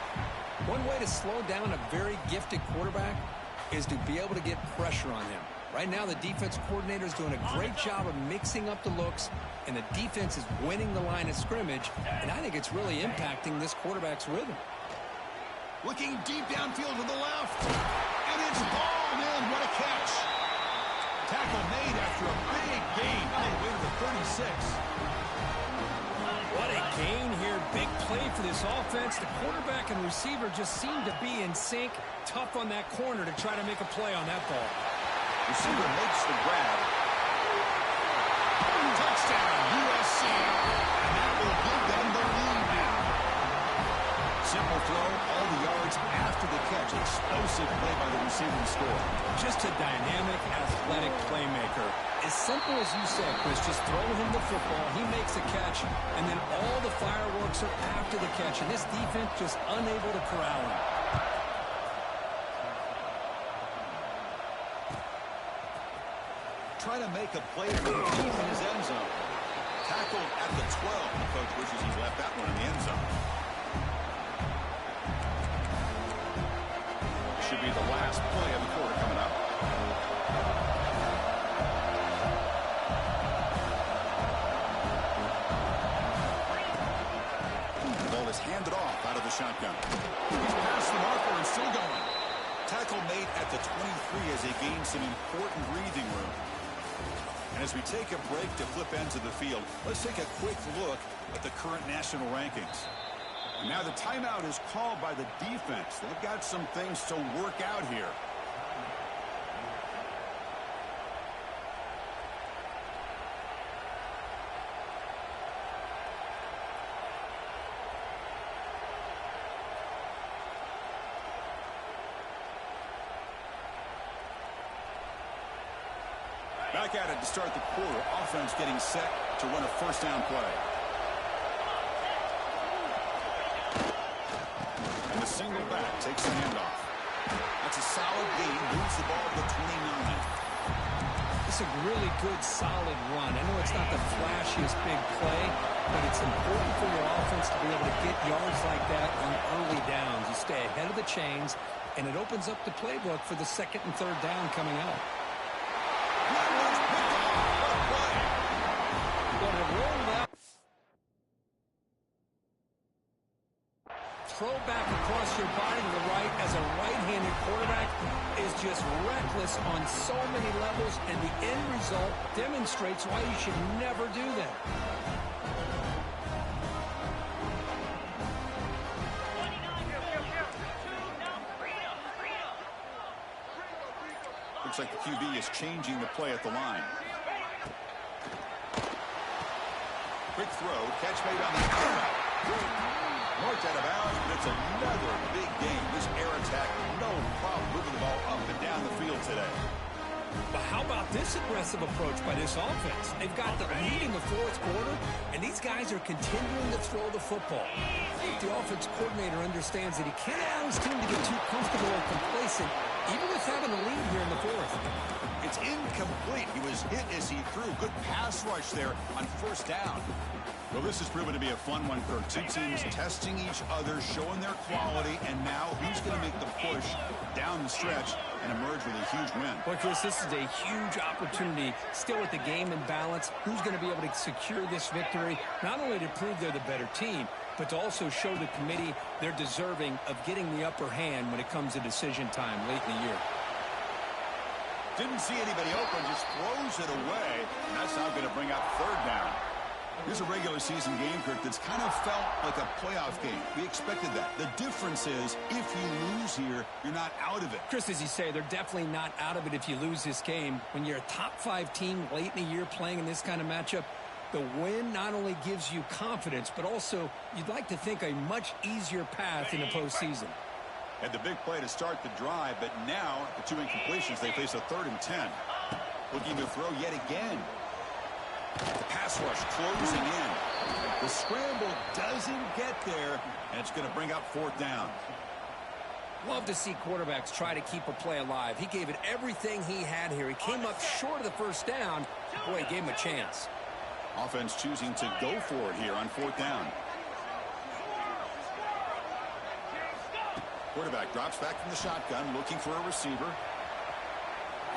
One way to slow down a very gifted quarterback is to be able to get pressure on him. Right now, the defense coordinator is doing a great job of mixing up the looks, and the defense is winning the line of scrimmage, and I think it's really impacting this quarterback's rhythm. Looking deep downfield to the left, and it's hauled in. What a catch. Tackle made after a big gain all the way to the 36. What a gain here. Big play for this offense. The quarterback and receiver just seem to be in sync. Tough on that corner to try to make a play on that ball. Receiver makes the grab. Touchdown, USC. And that will give them the lead now. Simple throw, all the yards after the catch. Explosive play by the receiver to score. Just a dynamic, athletic playmaker. As simple as you said, Chris, just throw him the football, he makes a catch, and then all the fireworks are after the catch. And this defense just unable to corral him. Try to make a play for the team in his end zone. Tackled at the 12. The coach wishes he's left that one in the end zone. Should be the last play of the quarter coming up. The ball is handed off out of the shotgun. He's past the marker and still going. Tackle made at the 23 as they gain some important breathing room. And as we take a break to flip into the field, let's take a quick look at the current national rankings. And now the timeout is called by the defense. They've got some things to work out here. Back at it to start the quarter. Offense getting set to run a first down play. And the single back takes the handoff. That's a solid gain. Moves the ball to the That's a really good, solid run. I know it's not the flashiest big play, but it's important for your offense to be able to get yards like that on early downs. You stay ahead of the chains, and it opens up the playbook for the second and third down coming up. Throw back across your body to the right as a right-handed quarterback is just reckless on so many levels, and the end result demonstrates why you should never do that. Looks like the QB is changing the play at the line. Quick throw, catch made on the outside. Marked out of bounds, but it's another big game. This air attack, no problem moving the ball up and down the field today. But how about this aggressive approach by this offense? They've got the lead in the fourth quarter, and these guys are continuing to throw the football. I think the offense coordinator understands that he can't allow his team to get too comfortable or complacent, even with having the lead here in the fourth. It's incomplete. He was hit as he threw. Good pass rush there on first down. Well, this has proven to be a fun one for two teams testing each other, showing their quality, and now who's going to make the push down the stretch and emerge with a huge win. Boy, Chris, this is a huge opportunity. Still with the game in balance, who's going to be able to secure this victory, not only to prove they're the better team, but to also show the committee they're deserving of getting the upper hand when it comes to decision time late in the year. Didn't see anybody open, just throws it away, and that's now going to bring up third down. Here's a regular season game, Kirk, that's kind of felt like a playoff game. We expected that. The difference is, if you lose here, you're not out of it. Chris, as you say, they're definitely not out of it if you lose this game. When you're a top-5 team late in the year playing in this kind of matchup, the win not only gives you confidence, but also you'd like to think a much easier path in the postseason. Had the big play to start the drive, but now, the two incompletions, they face a 3rd and 10. Looking to throw yet again. The pass rush closing in. The scramble doesn't get there, and it's going to bring up 4th down. Love to see quarterbacks try to keep a play alive. He gave it everything he had here. He came up short of the first down. Boy, he gave him a chance. Offense choosing to go for it here on 4th down. Quarterback drops back from the shotgun, looking for a receiver.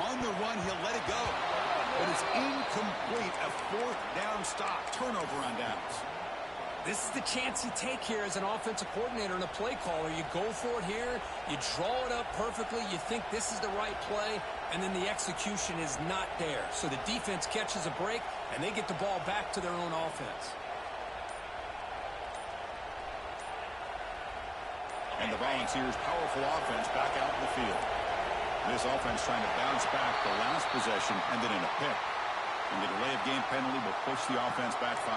On the run, he'll let it go. But it's incomplete. A 4th down stop. Turnover on downs. This is the chance you take here as an offensive coordinator and a play caller. You go for it here. You draw it up perfectly. You think this is the right play, and then the execution is not there. So the defense catches a break, and they get the ball back to their own offense. And the Volunteers' powerful offense back out in the field. This offense trying to bounce back the last possession and then in a pick. And the delay of game penalty will push the offense back 5.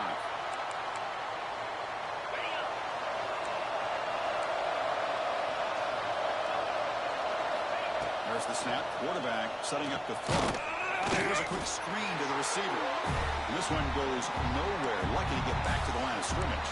There's the snap. Quarterback setting up the throw. There's a quick screen to the receiver. And this one goes nowhere. Lucky to get back to the line of scrimmage.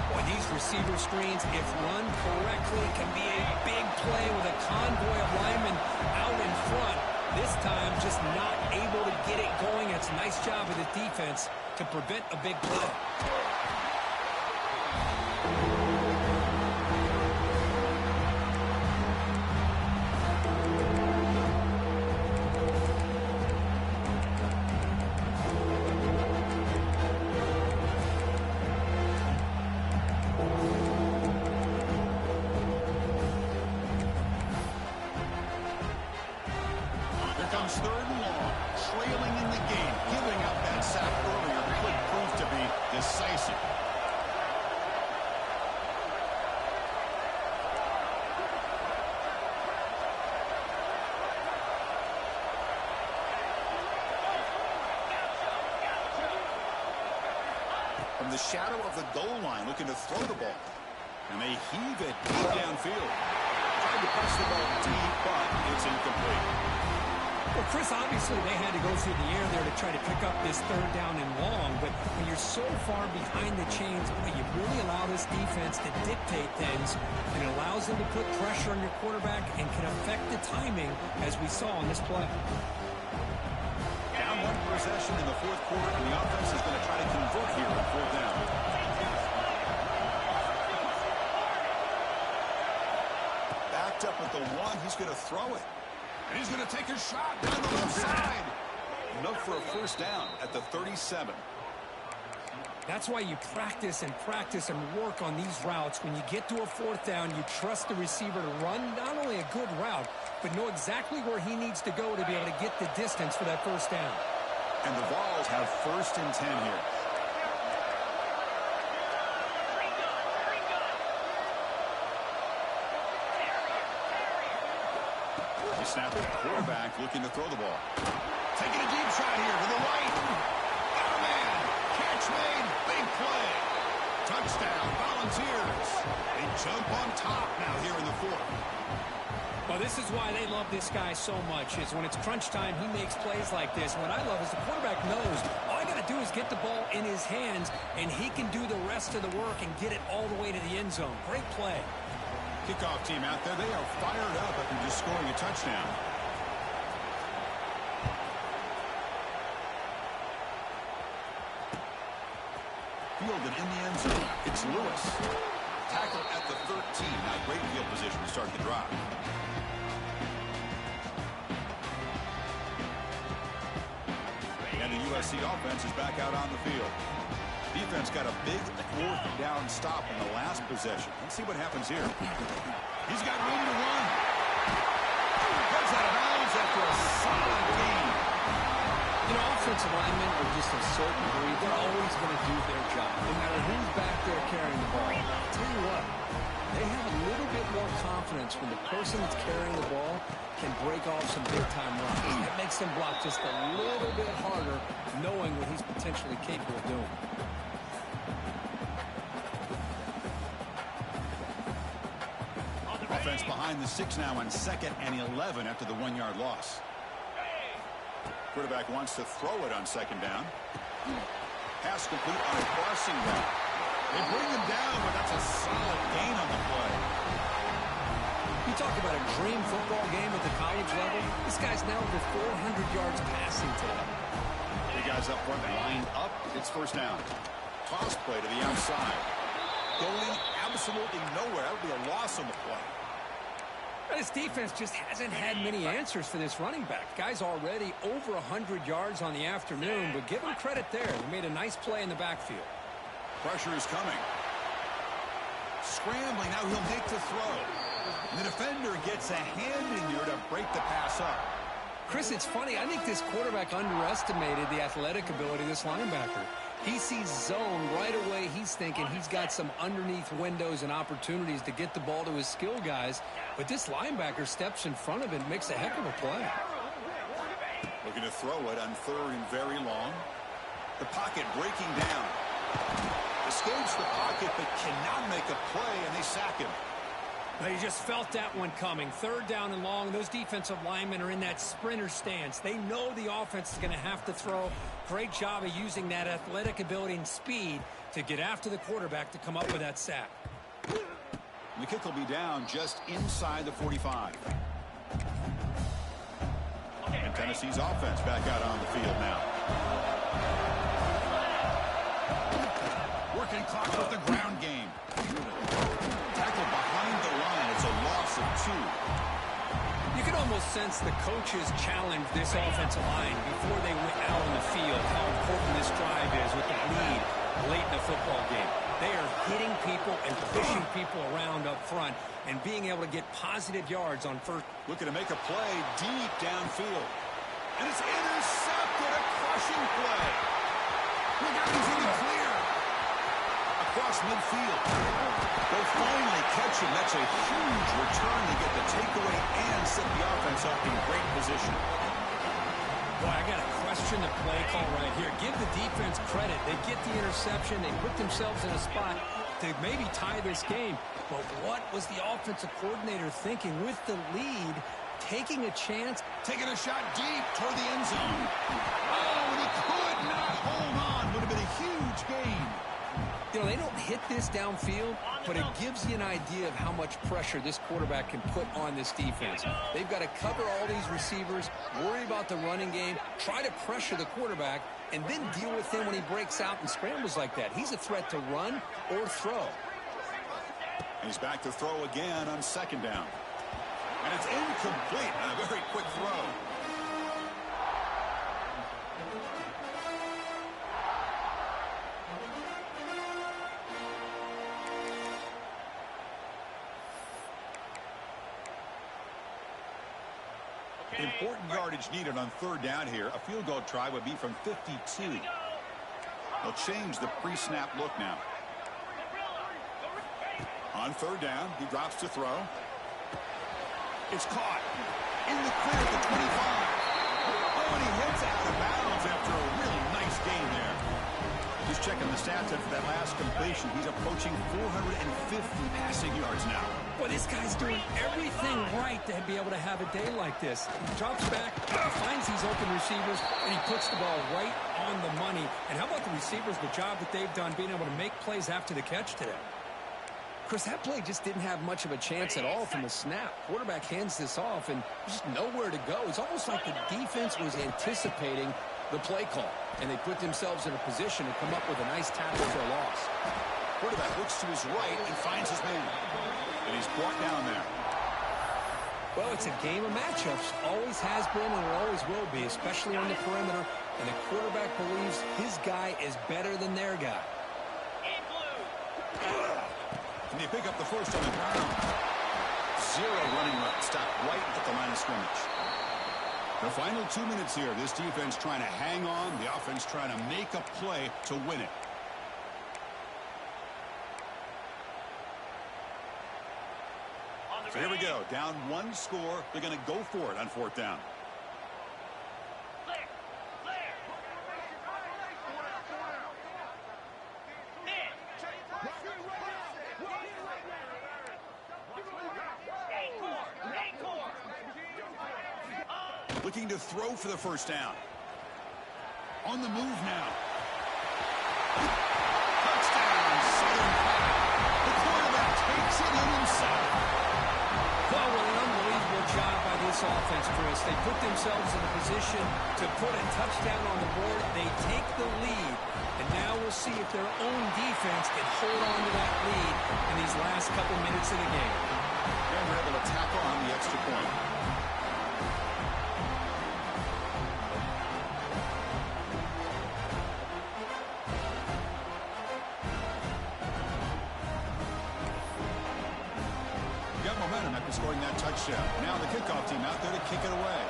Boy, these receiver screens, if run correctly, can be a big play with a convoy of linemen out in front. This time, just not able to get it going. It's a nice job of the defense to prevent a big play. From the shadow of the goal line, looking to throw the ball. And they heave it deep downfield. Tried to punch the ball deep, but it's incomplete. Well, Chris, obviously they had to go through the air there to try to pick up this 3rd down and long, but when you're so far behind the chains, you really allow this defense to dictate things, and it allows them to put pressure on your quarterback and can affect the timing, as we saw on this play. possession in the fourth quarter, and the offense is going to try to convert here on fourth down. Backed up at the one, he's going to throw it. And he's going to take a shot down the left side. Enough for a first down at the 37. That's why you practice and work on these routes. When you get to a fourth down, you trust the receiver to run not only a good route, but know exactly where he needs to go to be able to get the distance for that first down. And the Vols have 1st and 10 here. They snap it. Quarterback looking to throw the ball. Taking a deep shot here to the right. Got a man. Catch made. Big play. Touchdown. Volunteers. They jump on top now here in the fourth. Well, this is why they love this guy so much, is when it's crunch time, he makes plays like this. What I love is the quarterback knows all I got to do is get the ball in his hands, and he can do the rest of the work and get it all the way to the end zone. Great play. Kickoff team out there. They are fired up after just scoring a touchdown. Fielded in the end zone. It's Lewis. Tackle at the 13. Now great field position to start the drive. And the USC offense is back out on the field. Defense got a big fourth down stop in the last possession. Let's see what happens here. He's got room to run. Goes out of bounds after a solid gain. You know, offensive linemen are just a certain breed. They're always going to do their job, no matter who's back there carrying the ball. I'll tell you what, they have a little bit more confidence when the person that's carrying the ball can break off some big-time runs. That makes them block just a little bit harder, knowing what he's potentially capable of doing. Offense behind the 6 now on 2nd and 11 after the 1-yard loss. Quarterback wants to throw it on 2nd down. Pass complete on a crossing route. They bring him down, but that's a solid gain on the play. You talk about a dream football game at the college level. This guy's now over 400 yards passing today. The guys up front lined up. It's first down. Toss play to the outside. Going absolutely nowhere. That would be a loss on the play. This defense just hasn't had many answers for this running back. Guy's already over 100 yards on the afternoon, but give him credit there. He made a nice play in the backfield. Pressure is coming. Scrambling. Now he'll make the throw. The defender gets a hand in there to break the pass up. Chris, it's funny. I think this quarterback underestimated the athletic ability of this linebacker. He sees zone right away. He's thinking he's got some underneath windows and opportunities to get the ball to his skill guys. But this linebacker steps in front of it and makes a heck of a play. Looking to throw it on 3rd and very long. The pocket breaking down. Escapes the pocket but cannot make a play, and they sack him. They just felt that one coming. 3rd down and long. Those defensive linemen are in that sprinter stance. They know the offense is going to have to throw. Great job of using that athletic ability and speed to get after the quarterback to come up with that sack. The kick will be down just inside the 45. And Tennessee's offense back out on the field now. Working clock with the ground game. Tackle behind the line. It's a loss of 2. You can almost sense the coaches challenge this offensive line before they went out on the field, how important this drive is with the lead late in the football game. They are hitting people and pushing people around up front and being able to get positive yards on first. Looking to make a play deep downfield. And it's intercepted. A crushing play. Look out, he's in the clear. Across midfield. They'll finally catch him. That's a huge return to get the takeaway and set the offense up in great position. Boy, I got to question the play call right here. Give the defense credit. They get the interception. They put themselves in a spot to maybe tie this game. But what was the offensive coordinator thinking with the lead? Taking a chance. Taking a shot deep toward the end zone. Oh, and he could not hold on. Would have been a huge gain. You know, they don't hit this downfield, but it gives you an idea of how much pressure this quarterback can put on this defense. They've got to cover all these receivers, worry about the running game, try to pressure the quarterback, and then deal with him when he breaks out and scrambles like that. He's a threat to run or throw. He's back to throw again on second down. And it's incomplete on a very quick throw. Important yardage needed on third down here. A field goal try would be from 52. They'll change the pre-snap look now. On third down, he drops to throw. It's caught in the clear at the 25. Oh, and he hits out of bounds after a really nice gain there. Just checking the stats after that last completion. He's approaching 450 passing yards now. Well, this guy's doing everything right to be able to have a day like this. He drops back, he finds these open receivers, and he puts the ball right on the money. And how about the receivers, the job that they've done being able to make plays after the catch today? Chris, that play just didn't have much of a chance at all from the snap. Quarterback hands this off, and just nowhere to go. It's almost like the defense was anticipating the play call, and they put themselves in a position to come up with a nice tackle for a loss. Quarterback looks to his right and finds his man. And he's brought down there. Well, it's a game of matchups. Always has been and it always will be, especially on the perimeter. And the quarterback believes his guy is better than their guy. Can they pick up the first on the ground? Zero running route. Stopped right at the line of scrimmage. The final 2 minutes here. This defense trying to hang on. The offense trying to make a play to win it. So here we go. Down one score. They're going to go for it on fourth down. Looking to throw for the first down. On the move now. Touchdown, Southern Cal. The quarterback takes it in himself. Well, an unbelievable job by this offense, Chris. They put themselves in a position to put a touchdown on the board. They take the lead. And now we'll see if their own defense can hold on to that lead in these last couple minutes of the game. And we're able to tackle on the extra point. Momentum after scoring that touchdown. Now the kickoff team out there to kick it away.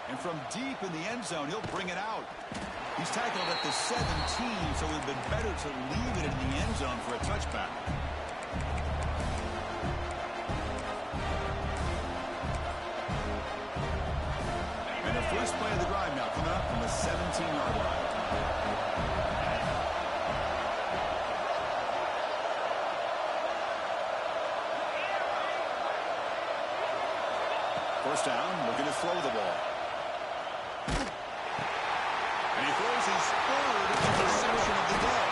And from deep in the end zone, he'll bring it out. He's tackled at the 17, so it would have been better to leave it in the end zone for a touchback. And the first play of the drive now coming up from the 17-yard line. First down, looking to throw the ball. And he throws his third interception of the day.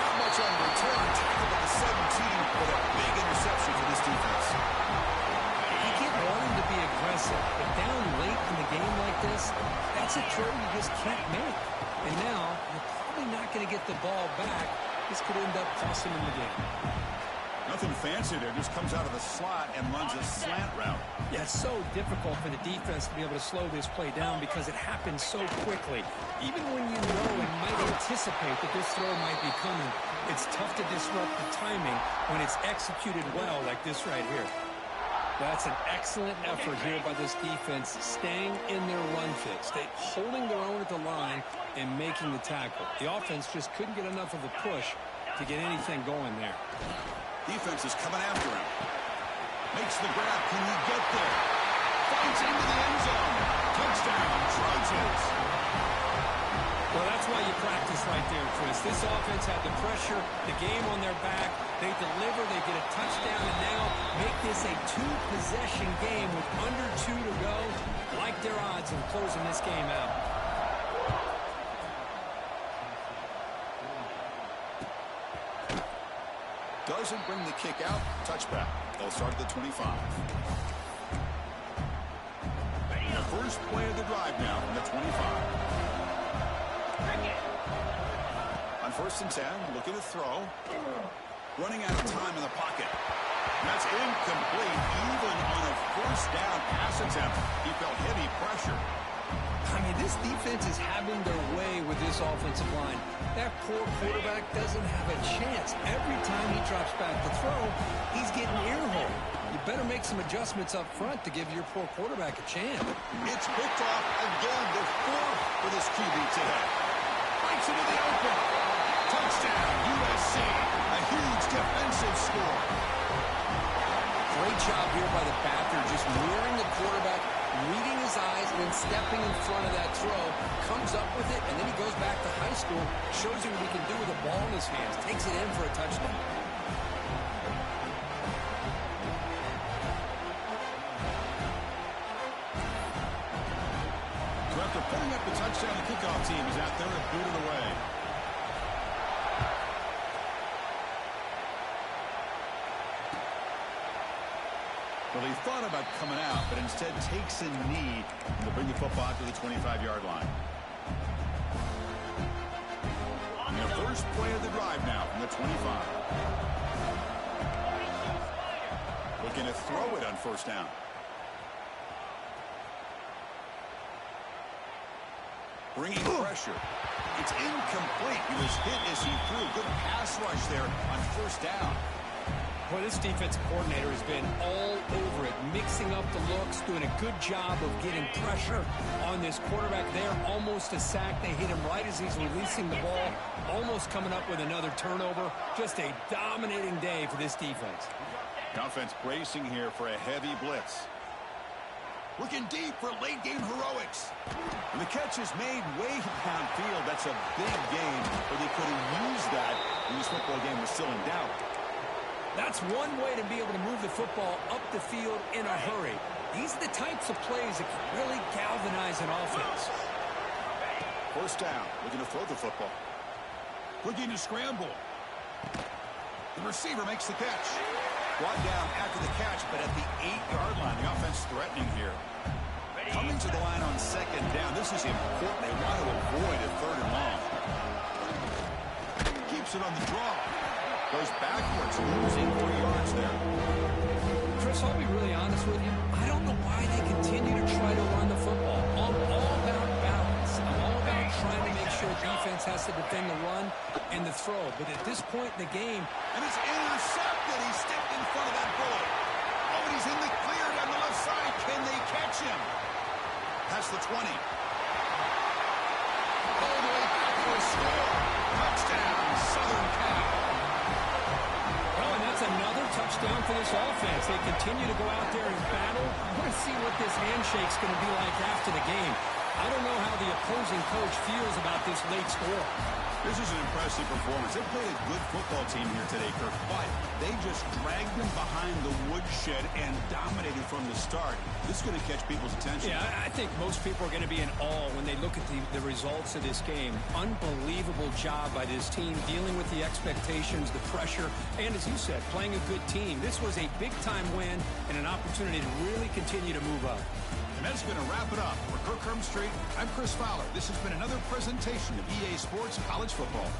Not much on return. Tackled at the 17, but a big interception for this defense. You get wanting to be aggressive, but down late in the game like this, that's a throw you just can't make. And now, you're probably not going to get the ball back. This could end up costing him the game. Nothing fancy there, just comes out of the slot and runs a slant route. Yeah, it's so difficult for the defense to be able to slow this play down because it happens so quickly. Even when you know and might anticipate that this throw might be coming, it's tough to disrupt the timing when it's executed well like this right here. That's an excellent effort here by this defense, staying in their run fit, holding their own at the line and making the tackle. The offense just couldn't get enough of a push to get anything going there. Defense is coming after him. Makes the grab. Can he get there? Fights into the end zone. Touchdown, Trojans. Well, that's why you practice right there, Chris. This offense had the pressure, the game on their back. They deliver, they get a touchdown, and now make this a two-possession game with under 2 to go. Like their odds of closing this game out. Doesn't bring the kick out. Touchback. They'll start at the 25. The first play of the drive now from the 25. On 1st and 10, looking to throw. Running out of time in the pocket. That's incomplete. Even on a 1st down pass attempt, he felt heavy pressure. I mean, this defense is having their way with this offensive line. That poor quarterback doesn't have a chance. Every time he drops back to throw, he's getting earholed. You better make some adjustments up front to give your poor quarterback a chance. It's picked off again. The 4th for this QB today. Breaks into the open. Touchdown, USC. A huge defensive score. Great job here by the backer, just mirroring the quarterback, reading his eyes, and then stepping in front of that throw. Comes up with it, and then he goes back to high school, shows you what he can do with the ball in his hands, takes it in for a touchdown. So after putting up the touchdown, the kickoff team is out there and booted away. Well, he thought about coming out, but instead takes a knee to bring the football to the 25-yard line. And the first play of the drive now from the 25. Looking to throw it on 1st down. Bringing pressure. It's incomplete. He was hit as he threw. Good pass rush there on 1st down. Well, this defensive coordinator has been all over it, mixing up the looks, doing a good job of getting pressure on this quarterback there. Almost a sack. They hit him right as he's releasing the ball, almost coming up with another turnover. Just a dominating day for this defense. The offense bracing here for a heavy blitz. Looking deep for late-game heroics. And the catch is made way downfield. That's a big game, but they could have used that when this football game was still in doubt. That's one way to be able to move the football up the field in a hurry. These are the types of plays that can really galvanize an offense. 1st down, looking to throw the football. Looking to scramble. The receiver makes the catch. Brought down after the catch, but at the 8-yard line, the offense threatening here. Coming to the line on 2nd down. This is important. They want to avoid a 3rd and long. Keeps it on the draw. Goes backwards, losing 3 yards there. Chris, I'll be really honest with you. I don't know why they continue to try to run the football. I'm all about balance. I'm all about trying to make sure defense has to defend the run and the throw. But at this point in the game... And it's intercepted. He stepped in front of that bullet. Oh, and he's in the clear down the left side. Can they catch him? Past the 20. All the way back for a score. Touchdown, Southern Cal. Another touchdown for this offense. They continue to go out there and battle. I want to see what this handshake's going to be like after the game. I don't know how the opposing coach feels about this late score. This is an impressive performance. They played a good football team here today, Kirk, but they just dragged them behind the woodshed and dominated from the start. This is going to catch people's attention. Yeah, I think most people are going to be in awe when they look at the results of this game. Unbelievable job by this team, dealing with the expectations, the pressure, and as you said, playing a good team. This was a big-time win and an opportunity to really continue to move up. And that's going to wrap it up. For Kirk Street, I'm Chris Fowler. This has been another presentation of EA Sports College Football.